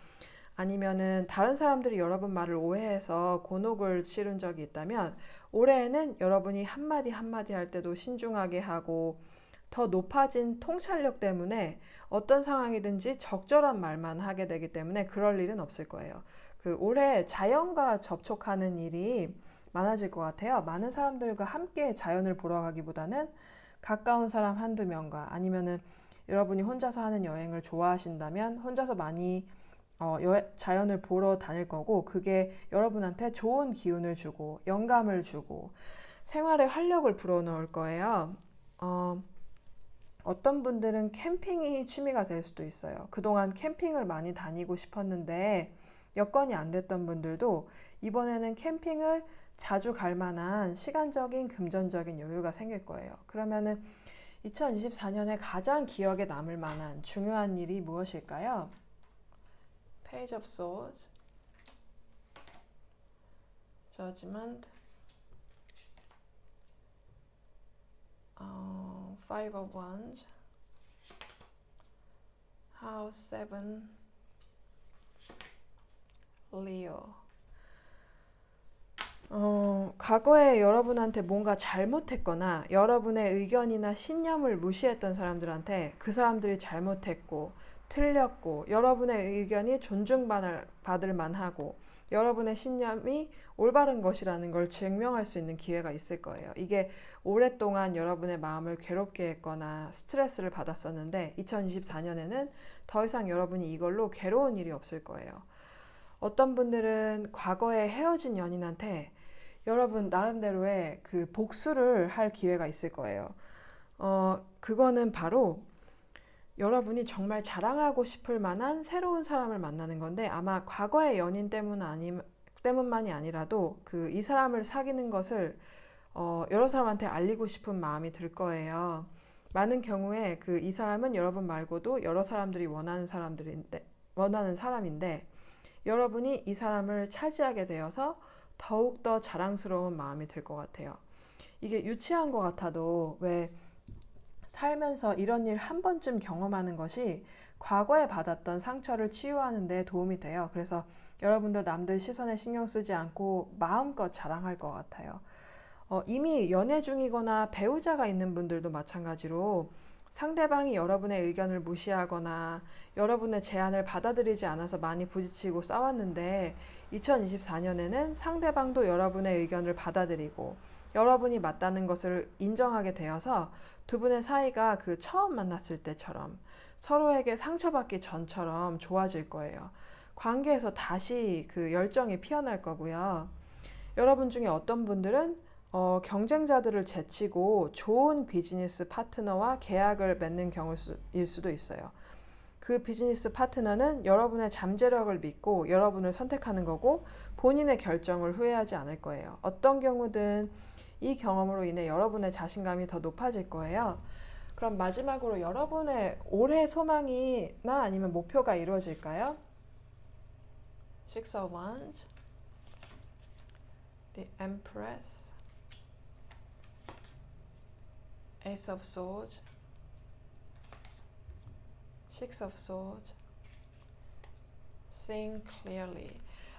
아니면은 다른 사람들이 여러분 말을 오해해서 곤혹을 치른 적이 있다면 올해에는 여러분이 한마디 한마디 할 때도 신중하게 하고 더 높아진 통찰력 때문에 어떤 상황이든지 적절한 말만 하게 되기 때문에 그럴 일은 없을 거예요. 올해 자연과 접촉하는 일이 많아질 것 같아요. 많은 사람들과 함께 자연을 보러 가기보다는 가까운 사람 한두 명과 아니면은 여러분이 혼자서 하는 여행을 좋아하신다면 혼자서 많이 자연을 보러 다닐 거고, 그게 여러분한테 좋은 기운을 주고 영감을 주고 생활에 활력을 불어넣을 거예요. 어, 어떤 분들은 캠핑이 취미가 될 수도 있어요. 그동안 캠핑을 많이 다니고 싶었는데 여건이 안 됐던 분들도 이번에는 캠핑을 자주 갈 만한 시간적인, 금전적인 여유가 생길 거예요. 그러면은 2024년에 가장 기억에 남을 만한 중요한 일이 무엇일까요? Page of Swords, Judgment, Five of Wands, House 7, Leo. 과거에 여러분한테 뭔가 잘못했거나 여러분의 의견이나 신념을 무시했던 사람들한테 그 사람들이 잘못했고 틀렸고 여러분의 의견이 존중받을 만하고 여러분의 신념이 올바른 것이라는 걸 증명할 수 있는 기회가 있을 거예요. 이게 오랫동안 여러분의 마음을 괴롭게 했거나 스트레스를 받았었는데 2024년에는 더 이상 여러분이 이걸로 괴로운 일이 없을 거예요. 어떤 분들은 과거에 헤어진 연인한테 여러분 나름대로의 그 복수를 할 기회가 있을 거예요. 그거는 바로 여러분이 정말 자랑하고 싶을 만한 새로운 사람을 만나는 건데 아마 과거의 연인 때문만이 아니라도 그 이 사람을 사귀는 것을 여러 사람한테 알리고 싶은 마음이 들 거예요. 많은 경우에 그 이 사람은 여러분 말고도 여러 사람들이 원하는 사람인데 여러분이 이 사람을 차지하게 되어서 더욱더 자랑스러운 마음이 들 것 같아요. 이게 유치한 것 같아도 왜 살면서 이런 일 한 번쯤 경험하는 것이 과거에 받았던 상처를 치유하는 데 도움이 돼요. 그래서 여러분도 남들 시선에 신경 쓰지 않고 마음껏 자랑할 것 같아요. 이미 연애 중이거나 배우자가 있는 분들도 마찬가지로 상대방이 여러분의 의견을 무시하거나 여러분의 제안을 받아들이지 않아서 많이 부딪히고 싸웠는데 2024년에는 상대방도 여러분의 의견을 받아들이고 여러분이 맞다는 것을 인정하게 되어서 두 분의 사이가 그 처음 만났을 때처럼 서로에게 상처받기 전처럼 좋아질 거예요. 관계에서 다시 그 열정이 피어날 거고요. 여러분 중에 어떤 분들은 경쟁자들을 제치고 좋은 비즈니스 파트너와 계약을 맺는 경우일 수도 있어요. 그 비즈니스 파트너는 여러분의 잠재력을 믿고 여러분을 선택하는 거고 본인의 결정을 후회하지 않을 거예요. 어떤 경우든 이 경험으로 인해 여러분의 자신감이 더 높아질 거예요. 그럼 마지막으로 여러분의 올해 소망이나 아니면 목표가 이루어질까요? Six of Wands, the Empress, Ace of Swords, Six of Swords, Seeing Clearly.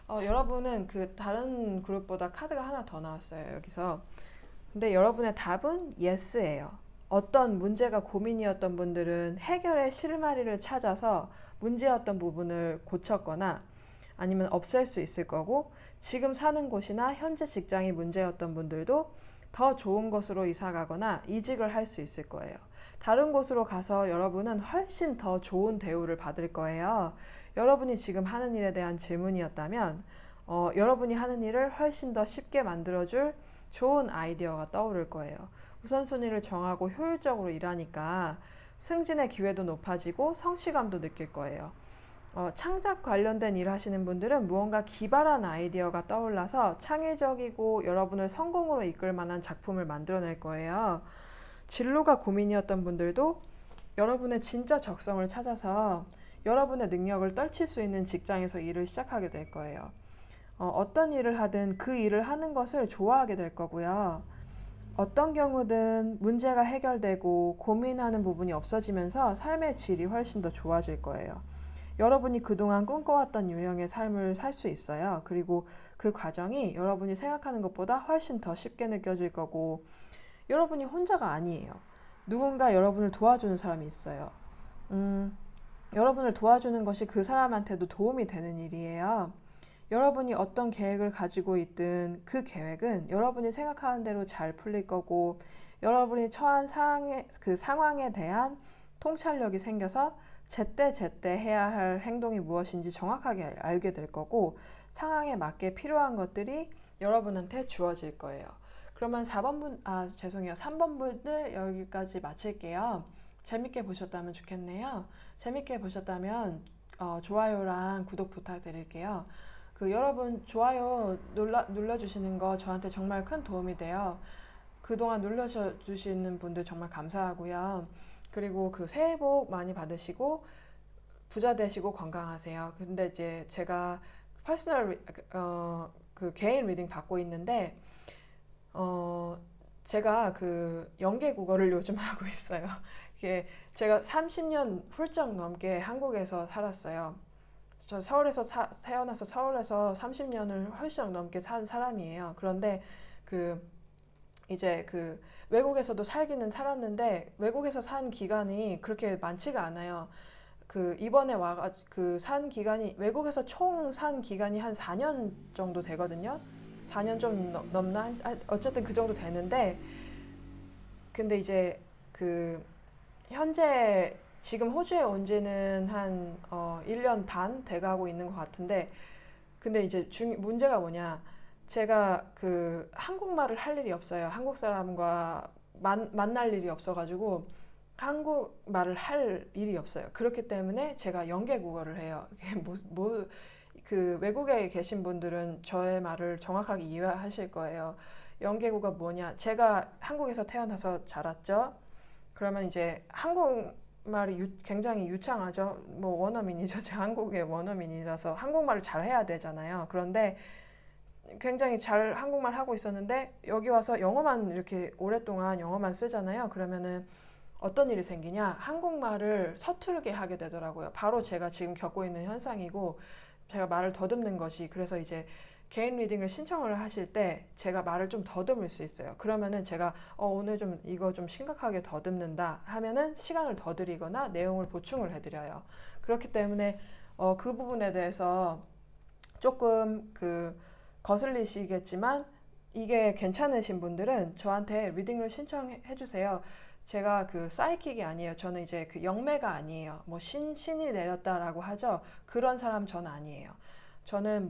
여러분은 그 다른 그룹보다 카드가 하나 더 나왔어요, 여기서. 근데 여러분의 답은 Yes예요. 어떤 문제가 고민이었던 분들은 해결의 실마리를 찾아서 문제였던 부분을 고쳤거나 아니면 없앨 수 있을 거고 지금 사는 곳이나 현재 직장이 문제였던 분들도 더 좋은 곳으로 이사 가거나 이직을 할 수 있을 거예요. 다른 곳으로 가서 여러분은 훨씬 더 좋은 대우를 받을 거예요. 여러분이 지금 하는 일에 대한 질문이었다면 여러분이 하는 일을 훨씬 더 쉽게 만들어줄 좋은 아이디어가 떠오를 거예요. 우선순위를 정하고 효율적으로 일하니까 승진의 기회도 높아지고 성취감도 느낄 거예요. 창작 관련된 일 하시는 분들은 무언가 기발한 아이디어가 떠올라서 창의적이고 여러분을 성공으로 이끌 만한 작품을 만들어낼 거예요. 진로가 고민이었던 분들도 여러분의 진짜 적성을 찾아서 여러분의 능력을 떨칠 수 있는 직장에서 일을 시작하게 될 거예요. 어떤 일을 하든 그 일을 하는 것을 좋아하게 될 거고요. 어떤 경우든 문제가 해결되고 고민하는 부분이 없어지면서 삶의 질이 훨씬 더 좋아질 거예요. 여러분이 그동안 꿈꿔왔던 유형의 삶을 살 수 있어요. 그리고 그 과정이 여러분이 생각하는 것보다 훨씬 더 쉽게 느껴질 거고 여러분이 혼자가 아니에요. 누군가 여러분을 도와주는 사람이 있어요. 여러분을 도와주는 것이 그 사람한테도 도움이 되는 일이에요. 여러분이 어떤 계획을 가지고 있든 그 계획은 여러분이 생각하는 대로 잘 풀릴 거고 여러분이 처한 상황에 대한 통찰력이 생겨서 제때제때 해야 할 행동이 무엇인지 정확하게 알게 될 거고 상황에 맞게 필요한 것들이 여러분한테 주어질 거예요. 그러면 3번 분들 여기까지 마칠게요. 재밌게 보셨다면 좋겠네요. 재밌게 보셨다면 좋아요랑 구독 부탁드릴게요. 여러분 좋아요 눌러주시는 거 저한테 정말 큰 도움이 돼요. 그동안 눌러주시는 분들 정말 감사하고요. 그리고 새해 복 많이 받으시고 부자 되시고 건강하세요. 근데 이제 제가 퍼스널 개인 리딩 받고 있는데 제가 영계 국어를 요즘 하고 있어요. 이게 제가 30년 훌쩍 넘게 한국에서 살았어요. 저 서울에서 태어나서 서울에서 30년을 훌쩍 넘게 산 사람이에요. 그런데 이제 외국에서도 살기는 살았는데 외국에서 산 기간이 그렇게 많지가 않아요. 이번에 산 기간이 외국에서 총 산 기간이 한 4년 정도 되거든요. 4년 좀 넘나? 어쨌든 그 정도 되는데 근데 이제 현재 지금 호주에 온 지는 한 1년 반 돼가고 있는 것 같은데 근데 이제 문제가 뭐냐 제가 한국말을 할 일이 없어요. 한국 사람과 만날 일이 없어가지고 한국말을 할 일이 없어요. 그렇기 때문에 제가 영계 국어를 해요. 외국에 계신 분들은 저의 말을 정확하게 이해하실 거예요. 영계 국어 뭐냐? 제가 한국에서 태어나서 자랐죠. 그러면 이제 한국말이 굉장히 유창하죠. 원어민이죠. 제가 한국의 원어민이라서 한국말을 잘 해야 되잖아요. 그런데 굉장히 잘 한국말 하고 있었는데 여기 와서 영어만 이렇게 오랫동안 영어만 쓰잖아요. 그러면은 어떤 일이 생기냐? 한국말을 서투르게 하게 되더라고요. 바로 제가 지금 겪고 있는 현상이고 제가 말을 더듬는 것이 그래서 이제 개인 리딩을 신청을 하실 때 제가 말을 좀 더듬을 수 있어요. 그러면은 제가 오늘 이거 좀 심각하게 더듬는다 하면은 시간을 더 드리거나 내용을 보충을 해드려요. 그렇기 때문에 그 부분에 대해서 조금 거슬리시겠지만 이게 괜찮으신 분들은 저한테 리딩을 신청해 주세요. 제가 사이킥이 아니에요. 저는 이제 영매가 아니에요. 신이 내렸다라고 하죠. 그런 사람 저는 아니에요. 저는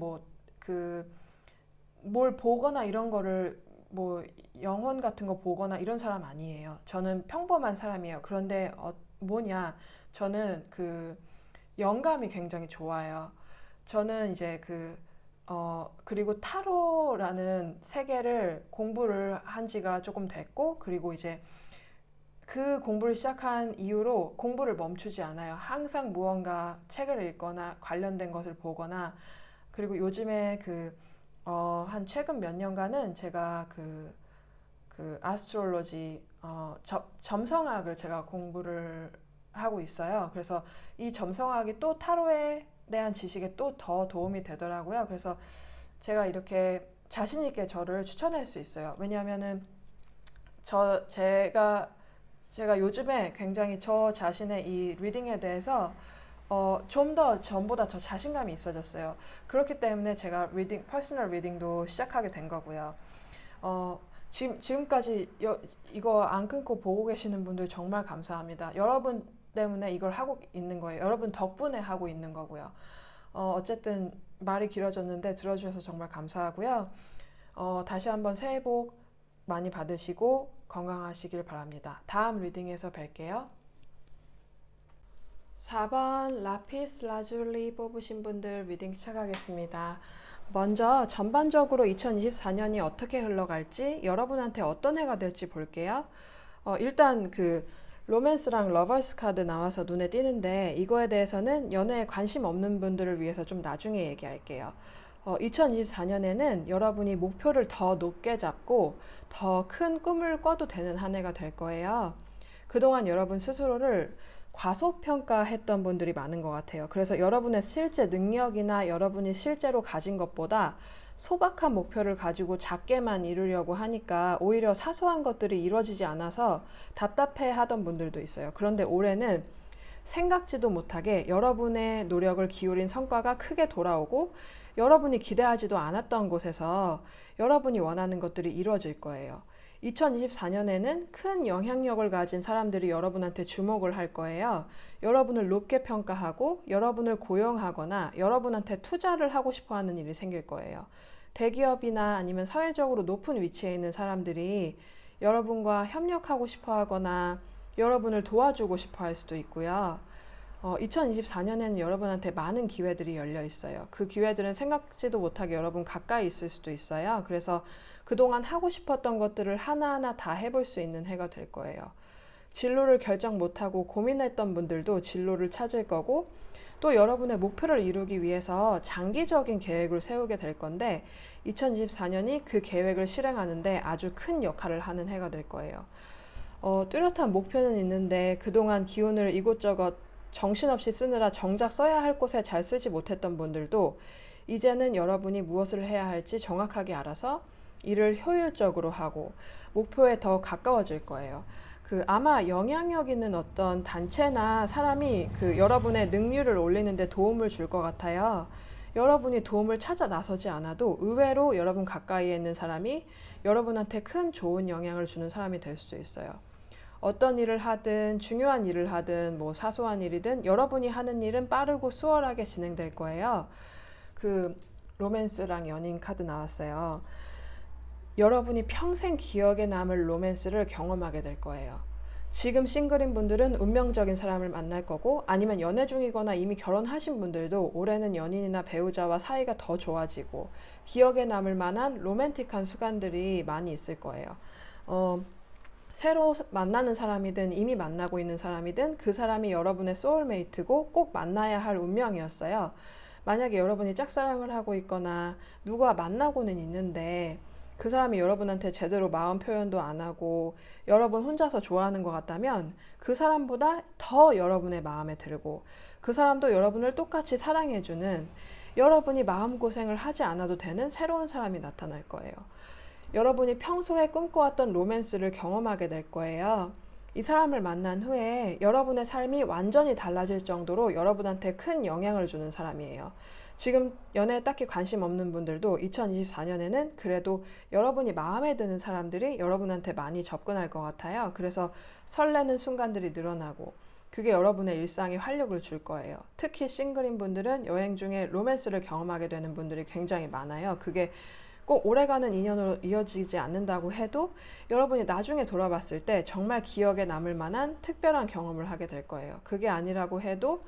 뭘 보거나 이런 거를 영혼 같은 거 보거나 이런 사람 아니에요. 저는 평범한 사람이에요. 그런데 뭐냐? 저는 영감이 굉장히 좋아요. 저는 이제 그리고 타로라는 세계를 공부를 한 지가 조금 됐고 그리고 이제 공부를 시작한 이후로 공부를 멈추지 않아요. 항상 무언가 책을 읽거나 관련된 것을 보거나 그리고 요즘에 한 최근 몇 년간은 제가 아스트롤로지 점성학을 제가 공부를 하고 있어요. 그래서 이 점성학이 또 타로에 대한 지식에 또 더 도움이 되더라고요. 그래서 제가 이렇게 자신 있게 저를 추천할 수 있어요. 왜냐하면은 제가 요즘에 굉장히 저 자신의 이 리딩에 대해서 좀 더 전보다 더 자신감이 있어졌어요. 그렇기 때문에 제가 퍼스널 리딩도 시작하게 된 거고요. 지금까지 이거 안 끊고 보고 계시는 분들 정말 감사합니다. 여러분 때문에 이걸 하고 있는 거예요. 여러분 덕분에 하고 있는 거고요. 어쨌든 말이 길어졌는데 들어주셔서 정말 감사하고요. 다시 한번 새해 복 많이 받으시고 건강하시길 바랍니다. 다음 리딩에서 뵐게요. 4번 라피스 라줄리 뽑으신 분들 리딩 시작하겠습니다. 먼저 전반적으로 2024년이 어떻게 흘러갈지 여러분한테 어떤 해가 될지 볼게요. 일단 로맨스랑 러버스 카드 나와서 눈에 띄는데 이거에 대해서는 연애에 관심 없는 분들을 위해서 좀 나중에 얘기할게요. 2024년에는 여러분이 목표를 더 높게 잡고 더 큰 꿈을 꿔도 되는 한 해가 될 거예요. 그동안 여러분 스스로를 과소평가했던 분들이 많은 것 같아요. 그래서 여러분의 실제 능력이나 여러분이 실제로 가진 것보다 소박한 목표를 가지고 작게만 이루려고 하니까 오히려 사소한 것들이 이루어지지 않아서 답답해 하던 분들도 있어요. 그런데 올해는 생각지도 못하게 여러분의 노력을 기울인 성과가 크게 돌아오고 여러분이 기대하지도 않았던 곳에서 여러분이 원하는 것들이 이루어질 거예요. 2024년에는 큰 영향력을 가진 사람들이 여러분한테 주목을 할 거예요. 여러분을 높게 평가하고 여러분을 고용하거나 여러분한테 투자를 하고 싶어 하는 일이 생길 거예요. 대기업이나 아니면 사회적으로 높은 위치에 있는 사람들이 여러분과 협력하고 싶어 하거나 여러분을 도와주고 싶어 할 수도 있고요. 2024년에는 여러분한테 많은 기회들이 열려 있어요. 그 기회들은 생각지도 못하게 여러분 가까이 있을 수도 있어요. 그래서 그동안 하고 싶었던 것들을 하나하나 다 해볼 수 있는 해가 될 거예요. 진로를 결정 못하고 고민했던 분들도 진로를 찾을 거고, 또 여러분의 목표를 이루기 위해서 장기적인 계획을 세우게 될 건데 2024년이 그 계획을 실행하는데 아주 큰 역할을 하는 해가 될 거예요. 뚜렷한 목표는 있는데 그동안 기운을 이곳저곳 정신없이 쓰느라 정작 써야 할 곳에 잘 쓰지 못했던 분들도 이제는 여러분이 무엇을 해야 할지 정확하게 알아서 일을 효율적으로 하고 목표에 더 가까워질 거예요. 아마 영향력 있는 어떤 단체나 사람이 여러분의 능률을 올리는 데 도움을 줄 것 같아요. 여러분이 도움을 찾아 나서지 않아도 의외로 여러분 가까이에 있는 사람이 여러분한테 큰 좋은 영향을 주는 사람이 될 수도 있어요. 어떤 일을 하든 중요한 일을 하든 뭐 사소한 일이든 여러분이 하는 일은 빠르고 수월하게 진행될 거예요. 로맨스랑 연인 카드 나왔어요. 여러분이 평생 기억에 남을 로맨스를 경험하게 될 거예요. 지금 싱글인 분들은 운명적인 사람을 만날 거고, 아니면 연애 중이거나 이미 결혼하신 분들도 올해는 연인이나 배우자와 사이가 더 좋아지고 기억에 남을 만한 로맨틱한 순간들이 많이 있을 거예요. 새로 만나는 사람이든 이미 만나고 있는 사람이든 그 사람이 여러분의 소울메이트고 꼭 만나야 할 운명이었어요. 만약에 여러분이 짝사랑을 하고 있거나 누가 만나고는 있는데 그 사람이 여러분한테 제대로 마음 표현도 안 하고 여러분 혼자서 좋아하는 것 같다면 그 사람보다 더 여러분의 마음에 들고 그 사람도 여러분을 똑같이 사랑해주는, 여러분이 마음고생을 하지 않아도 되는 새로운 사람이 나타날 거예요. 여러분이 평소에 꿈꿔왔던 로맨스를 경험하게 될 거예요. 이 사람을 만난 후에 여러분의 삶이 완전히 달라질 정도로 여러분한테 큰 영향을 주는 사람이에요. 지금 연애에 딱히 관심 없는 분들도 2024년에는 그래도 여러분이 마음에 드는 사람들이 여러분한테 많이 접근할 것 같아요. 그래서 설레는 순간들이 늘어나고 그게 여러분의 일상에 활력을 줄 거예요. 특히 싱글인 분들은 여행 중에 로맨스를 경험하게 되는 분들이 굉장히 많아요. 그게 꼭 오래가는 인연으로 이어지지 않는다고 해도 여러분이 나중에 돌아봤을 때 정말 기억에 남을 만한 특별한 경험을 하게 될 거예요. 그게 아니라고 해도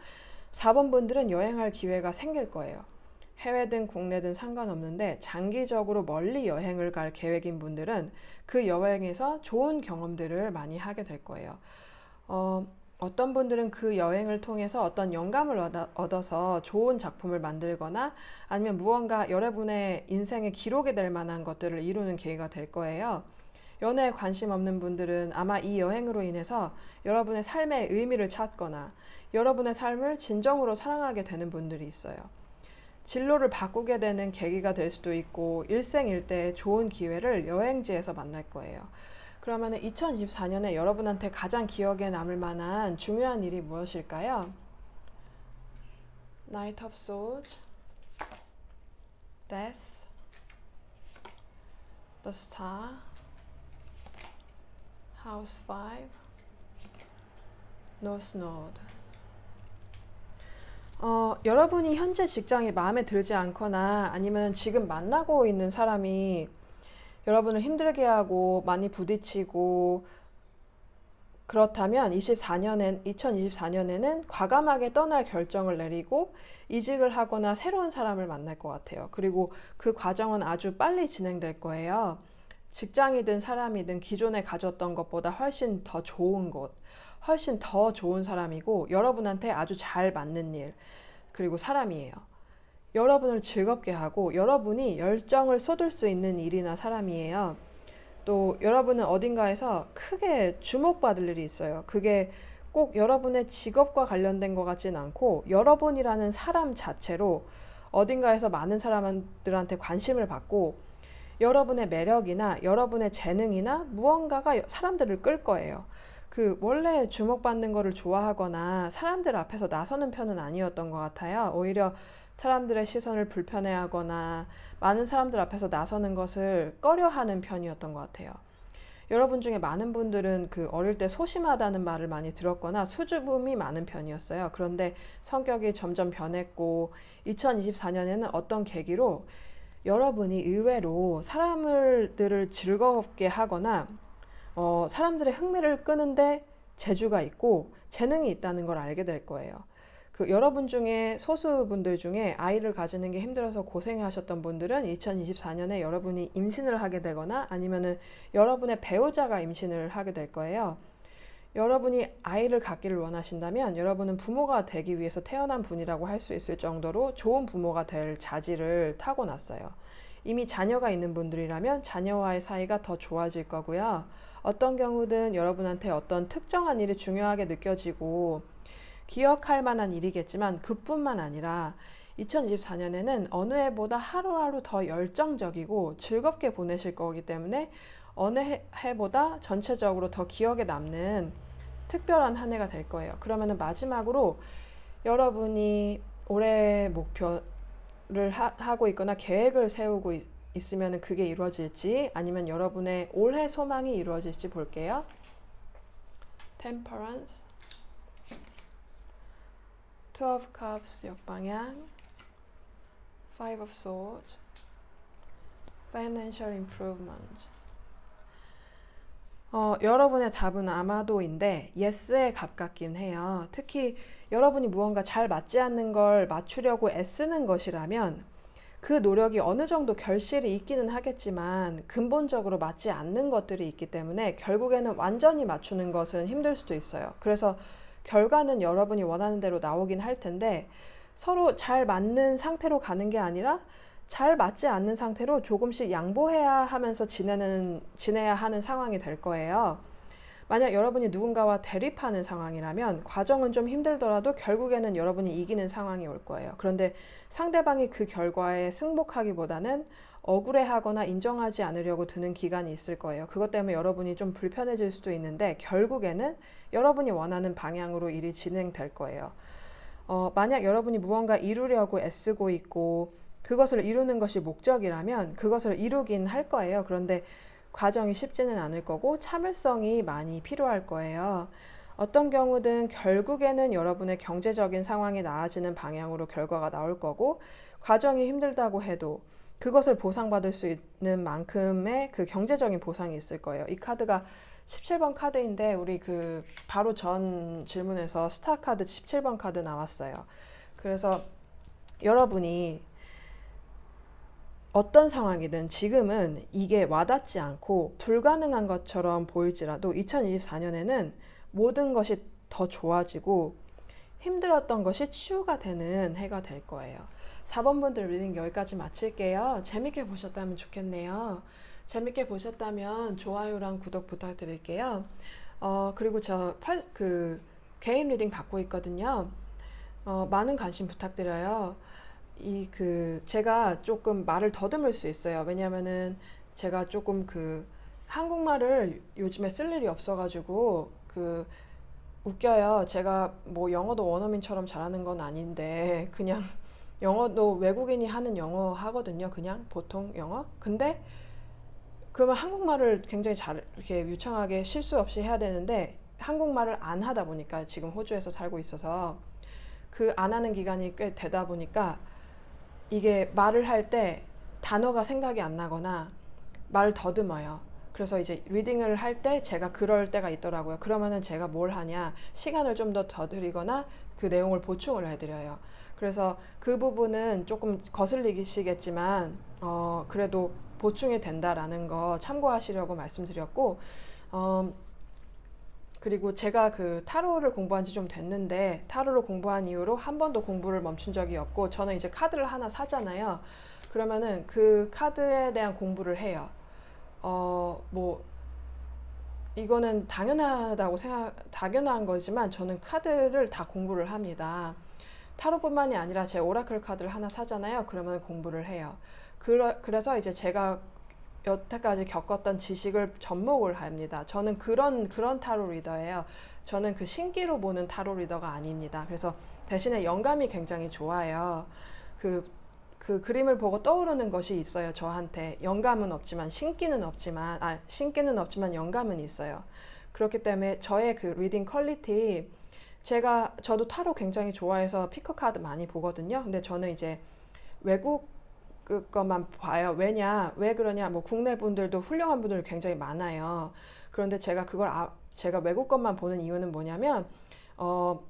4번 분들은 여행할 기회가 생길 거예요. 해외든 국내든 상관없는데 장기적으로 멀리 여행을 갈 계획인 분들은 그 여행에서 좋은 경험들을 많이 하게 될 거예요. 어떤 분들은 그 여행을 통해서 어떤 영감을 얻어서 좋은 작품을 만들거나 아니면 무언가 여러분의 인생에 기록이 될 만한 것들을 이루는 계기가 될 거예요. 연애에 관심 없는 분들은 아마 이 여행으로 인해서 여러분의 삶의 의미를 찾거나 여러분의 삶을 진정으로 사랑하게 되는 분들이 있어요. 진로를 바꾸게 되는 계기가 될 수도 있고 일생일대의 좋은 기회를 여행지에서 만날 거예요. 그러면 2024년에 여러분한테 가장 기억에 남을 만한 중요한 일이 무엇일까요? Knight of Swords, Death, The Star, House 5, North Node. 여러분이 현재 직장이 마음에 들지 않거나 아니면 지금 만나고 있는 사람이 여러분을 힘들게 하고 많이 부딪히고 그렇다면 2024년에는 과감하게 떠날 결정을 내리고 이직을 하거나 새로운 사람을 만날 것 같아요. 그리고 그 과정은 아주 빨리 진행될 거예요. 직장이든 사람이든 기존에 가졌던 것보다 훨씬 더 좋은 곳, 훨씬 더 좋은 사람이고 여러분한테 아주 잘 맞는 일, 그리고 사람이에요. 여러분을 즐겁게 하고 여러분이 열정을 쏟을 수 있는 일이나 사람이에요. 또 여러분은 어딘가에서 크게 주목받을 일이 있어요. 그게 꼭 여러분의 직업과 관련된 것 같진 않고 여러분이라는 사람 자체로 어딘가에서 많은 사람들한테 관심을 받고 여러분의 매력이나 여러분의 재능이나 무언가가 사람들을 끌 거예요. 원래 주목받는 거를 좋아하거나 사람들 앞에서 나서는 편은 아니었던 것 같아요. 오히려 사람들의 시선을 불편해하거나 많은 사람들 앞에서 나서는 것을 꺼려하는 편이었던 것 같아요. 여러분 중에 많은 분들은 그 어릴 때 소심하다는 말을 많이 들었거나 수줍음이 많은 편이었어요. 그런데 성격이 점점 변했고 2024년에는 어떤 계기로 여러분이 의외로 사람들을 즐겁게 하거나 사람들의 흥미를 끄는데 재주가 있고 재능이 있다는 걸 알게 될 거예요. 그 여러분 중에 소수분들 중에 아이를 가지는 게 힘들어서 고생하셨던 분들은 2024년에 여러분이 임신을 하게 되거나 아니면은 여러분의 배우자가 임신을 하게 될 거예요. 여러분이 아이를 갖기를 원하신다면 여러분은 부모가 되기 위해서 태어난 분이라고 할 수 있을 정도로 좋은 부모가 될 자질을 타고났어요. 이미 자녀가 있는 분들이라면 자녀와의 사이가 더 좋아질 거고요. 어떤 경우든 여러분한테 어떤 특정한 일이 중요하게 느껴지고 기억할 만한 일이겠지만 그뿐만 아니라 2024년에는 어느 해보다 하루하루 더 열정적이고 즐겁게 보내실 거기 때문에 어느 해보다 전체적으로 더 기억에 남는 특별한 한 해가 될 거예요. 그러면은 마지막으로 여러분이 올해 목표를 하고 있거나 계획을 세우고 있으면 그게 이루어질지 아니면 여러분의 올해 소망이 이루어질지 볼게요. Temperance, Two of Cups 역방향, Five of Swords, Financial Improvement. 여러분의 답은 아마도인데 yes에 가깝긴 해요. 특히 여러분이 무언가 잘 맞지 않는 걸 맞추려고 애쓰는 것이라면 그 노력이 어느 정도 결실이 있기는 하겠지만 근본적으로 맞지 않는 것들이 있기 때문에 결국에는 완전히 맞추는 것은 힘들 수도 있어요. 그래서 결과는 여러분이 원하는 대로 나오긴 할 텐데 서로 잘 맞는 상태로 가는 게 아니라 잘 맞지 않는 상태로 조금씩 양보해야 하면서 지내야 하는 상황이 될 거예요. 만약 여러분이 누군가와 대립하는 상황이라면 과정은 좀 힘들더라도 결국에는 여러분이 이기는 상황이 올 거예요. 그런데 상대방이 그 결과에 승복하기보다는 억울해하거나 인정하지 않으려고 드는 기간이 있을 거예요. 그것 때문에 여러분이 좀 불편해질 수도 있는데 결국에는 여러분이 원하는 방향으로 일이 진행될 거예요. 만약 여러분이 무언가 이루려고 애쓰고 있고 그것을 이루는 것이 목적이라면 그것을 이루긴 할 거예요. 그런데 과정이 쉽지는 않을 거고 참을성이 많이 필요할 거예요. 어떤 경우든 결국에는 여러분의 경제적인 상황이 나아지는 방향으로 결과가 나올 거고 과정이 힘들다고 해도 그것을 보상받을 수 있는 만큼의 그 경제적인 보상이 있을 거예요. 이 카드가 17번 카드인데 우리 그 바로 전 질문에서 스타 카드 17번 카드 나왔어요. 그래서 여러분이 어떤 상황이든 지금은 이게 와닿지 않고 불가능한 것처럼 보일지라도 2024년에는 모든 것이 더 좋아지고 힘들었던 것이 치유가 되는 해가 될 거예요. 4번 분들 리딩 여기까지 마칠게요. 재밌게 보셨다면 좋겠네요. 재밌게 보셨다면 좋아요랑 구독 부탁드릴게요. 그리고 개인 리딩 받고 있거든요. 많은 관심 부탁드려요. 제가 조금 말을 더듬을 수 있어요. 왜냐면은 제가 조금 한국말을 요즘에 쓸 일이 없어가지고 웃겨요. 제가 뭐 영어도 원어민처럼 잘하는 건 아닌데 그냥 영어도 외국인이 하는 영어 하거든요. 그냥 보통 영어. 근데 그러면 한국말을 굉장히 잘 이렇게 유창하게 실수 없이 해야 되는데 한국말을 안 하다 보니까 지금 호주에서 살고 있어서 안 하는 기간이 꽤 되다 보니까 이게 말을 할 때 단어가 생각이 안 나거나 말을 더듬어요. 그래서 이제 리딩을 할 때 제가 그럴 때가 있더라고요. 그러면은 제가 뭘 하냐, 시간을 좀 더 드리거나 그 내용을 보충을 해드려요. 그래서 그 부분은 조금 거슬리시겠지만 그래도 보충이 된다라는 거 참고하시려고 말씀드렸고, 그리고 제가 타로를 공부한 지 좀 됐는데 타로를 공부한 이후로 한 번도 공부를 멈춘 적이 없고 저는 이제 카드를 하나 사잖아요. 그러면은 그 카드에 대한 공부를 해요. 뭐 이거는 당연한 거지만 저는 카드를 다 공부를 합니다. 타로뿐만이 아니라 제 오라클 카드를 하나 사잖아요. 그러면 공부를 해요. 그래서 이제 제가 여태까지 겪었던 지식을 접목을 합니다. 저는 그런 타로 리더예요. 저는 신기로 보는 타로 리더가 아닙니다. 그래서 대신에 영감이 굉장히 좋아요. 그 그림을 보고 떠오르는 것이 있어요. 저한테 영감은 없지만 신기는 없지만 영감은 있어요. 그렇기 때문에 저의 그 리딩 퀄리티, 저도 타로 굉장히 좋아해서 피커 카드 많이 보거든요. 근데 저는 이제 외국 것만 봐요. 왜 그러냐? 뭐 국내 분들도 훌륭한 분들 굉장히 많아요. 그런데 제가 외국 것만 보는 이유는 뭐냐면, 어,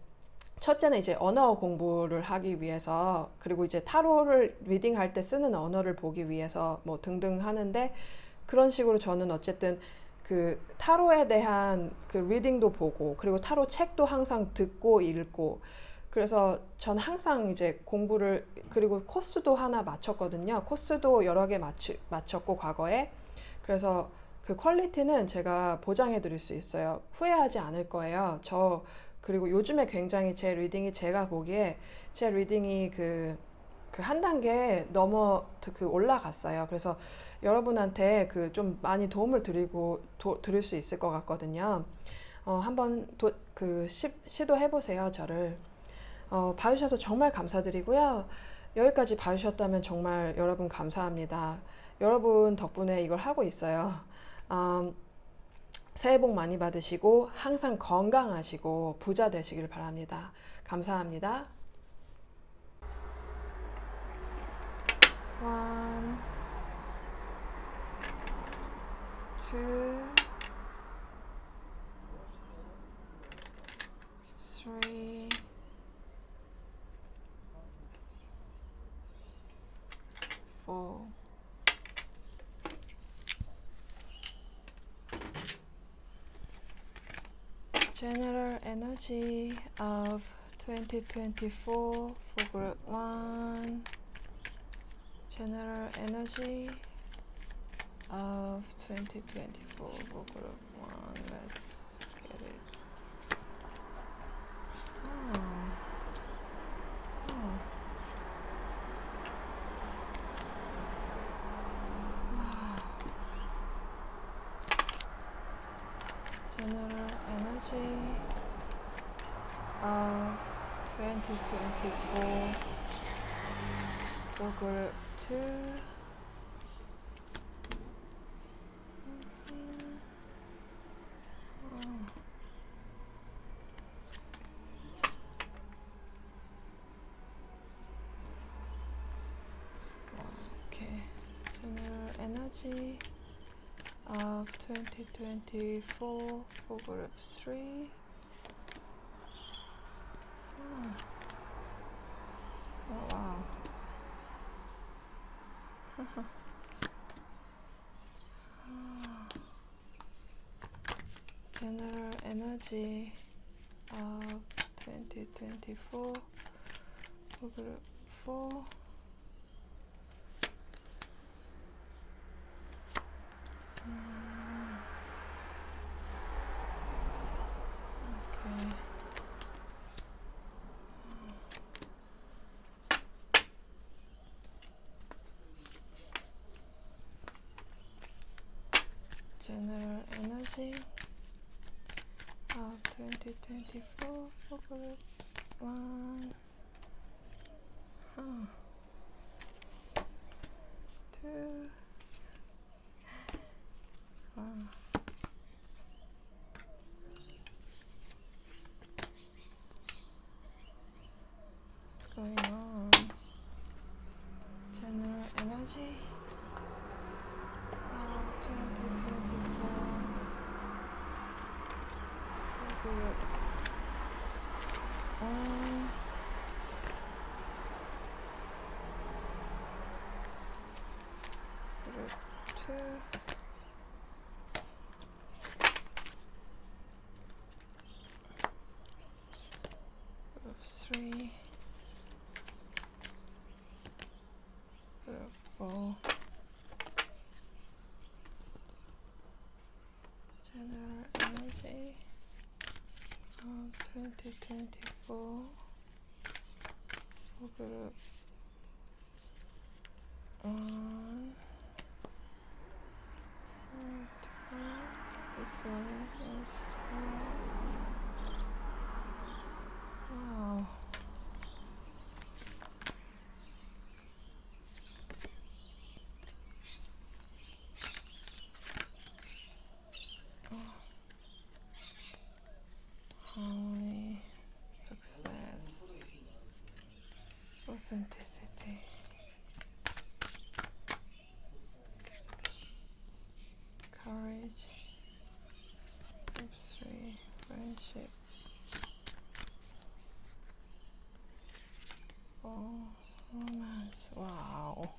첫째는 이제 언어 공부를 하기 위해서, 그리고 이제 타로를 리딩할 때 쓰는 언어를 보기 위해서 뭐 등등 하는데, 그런 식으로 저는 어쨌든 그 타로에 대한 그 리딩도 보고, 그리고 타로 책도 항상 듣고 읽고, 그래서 전 항상 이제 공부를, 그리고 코스도 하나 마쳤거든요. 코스도 여러 개 마쳤고 과거에. 그래서 그 퀄리티는 제가 보장해 드릴 수 있어요. 후회하지 않을 거예요. 그리고 요즘에 굉장히 제가 보기에 제 리딩이 그 한 단계 올라갔어요. 그래서 여러분한테 그 좀 많이 도움을 드릴 수 있을 것 같거든요. 한번 시도해 보세요, 저를. 봐주셔서 정말 감사드리고요. 여기까지 봐주셨다면 정말 여러분 감사합니다. 여러분 덕분에 이걸 하고 있어요. 음, 새해 복 많이 받으시고 항상 건강하시고 부자 되시길 바랍니다. 감사합니다. 1, 2, 3, 4. General energy of 2024 for group 1. General energy of 2024 for group 1. Let's get it. General energy of 2024 for group 2. Okay. General energy of 2024 for group 3. Oh wow. General energy of 2024 for group 4. Okay. General energy of 2024 for group 1. 2. What's going on? General energy of 2024 for group 1. Group 2. Group 3. Group 4. General energy of 2024 for group 1. This one is to wow. authenticity. Courage. Group 3, friendship. 4, romance. Wow.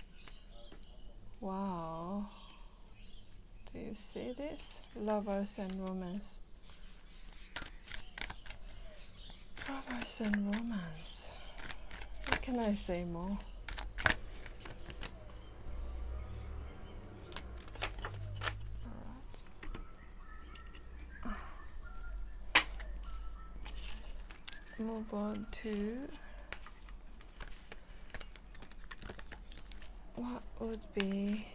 Wow. Do you see this? Lovers and romance. Lovers and romance. What can I say more? Move on to what would be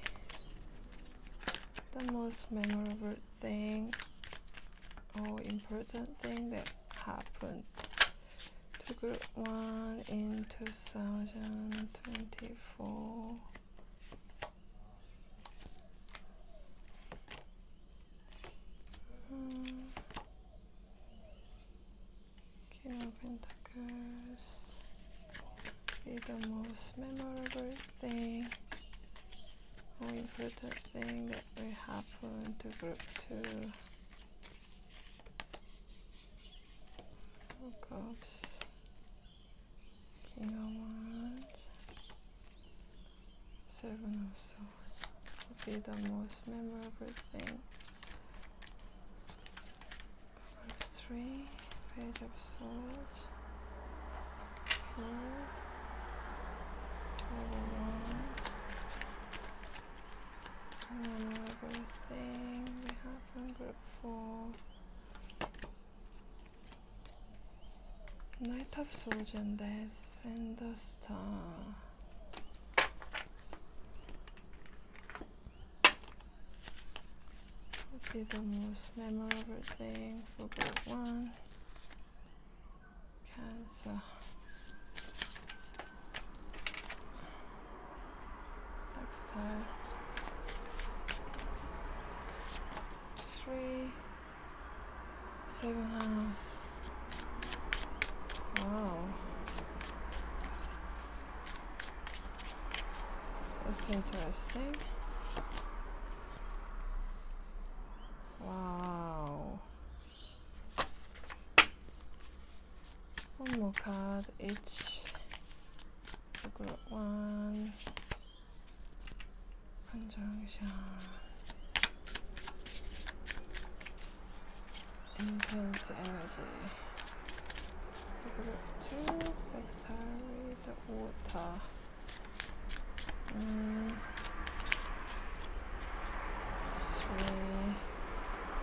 the most memorable thing or important thing that happened to Group 1 in 2024. King of Pentacles. Be the most memorable thing or important thing that will happen to Group 2. Four Cups. King of Wands. Seven of Swords. Will be the most memorable thing. Group 3. Page of Swords. 4. Five of Wands. Memorable thing we have from Group 4. Knight of Swords and Death and the Star. Would be the most memorable thing for Group 1. Cancer. Sextile. 3. 7 house. Wow. That's interesting. Wow. One more card each. Group 1. Conjunction. Intense energy. Group 2. Sextile with the water.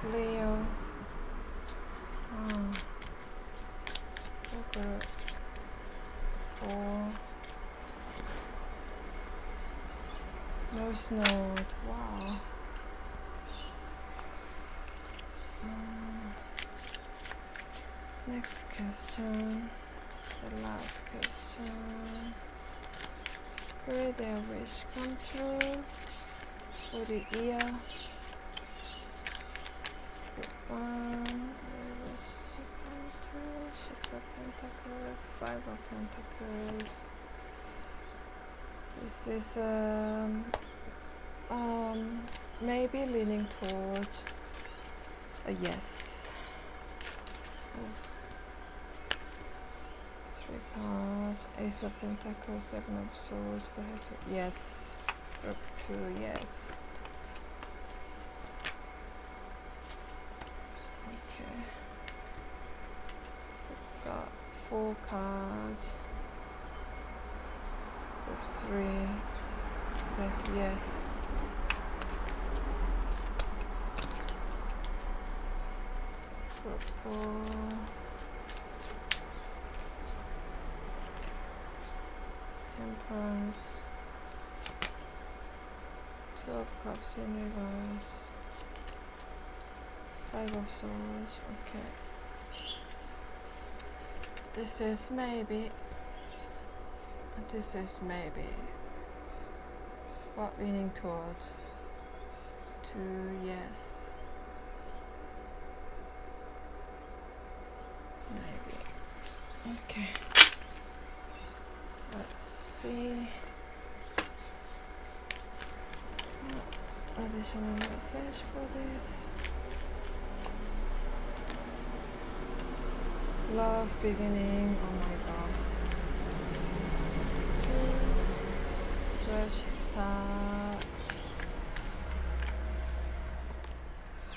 3. Leo. Group 4. North Node. Wow. Next question. The last question. Will their wish come true for the year? Group 1. Will wish to come true? 6 of Pentacles. 5 of Pentacles. This is maybe leaning towards a yes. 3 cards, Ace of Pentacles, 7 of Swords, the Head of yes. Group 2, yes. Okay. We've got 4 cards. Group 3, that's yes. Group 4. Temperance. 2 of Cups in reverse. 5 of Swords. Okay. This is maybe. This is maybe. What leaning toward? To yes. Maybe. Okay. Let's see. Additional message for this. Love beginning. Oh my god. 2. Fresh start.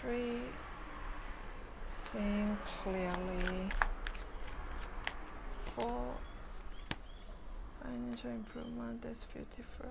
3. Seeing clearly. 4. Financial improvement. That's beautiful.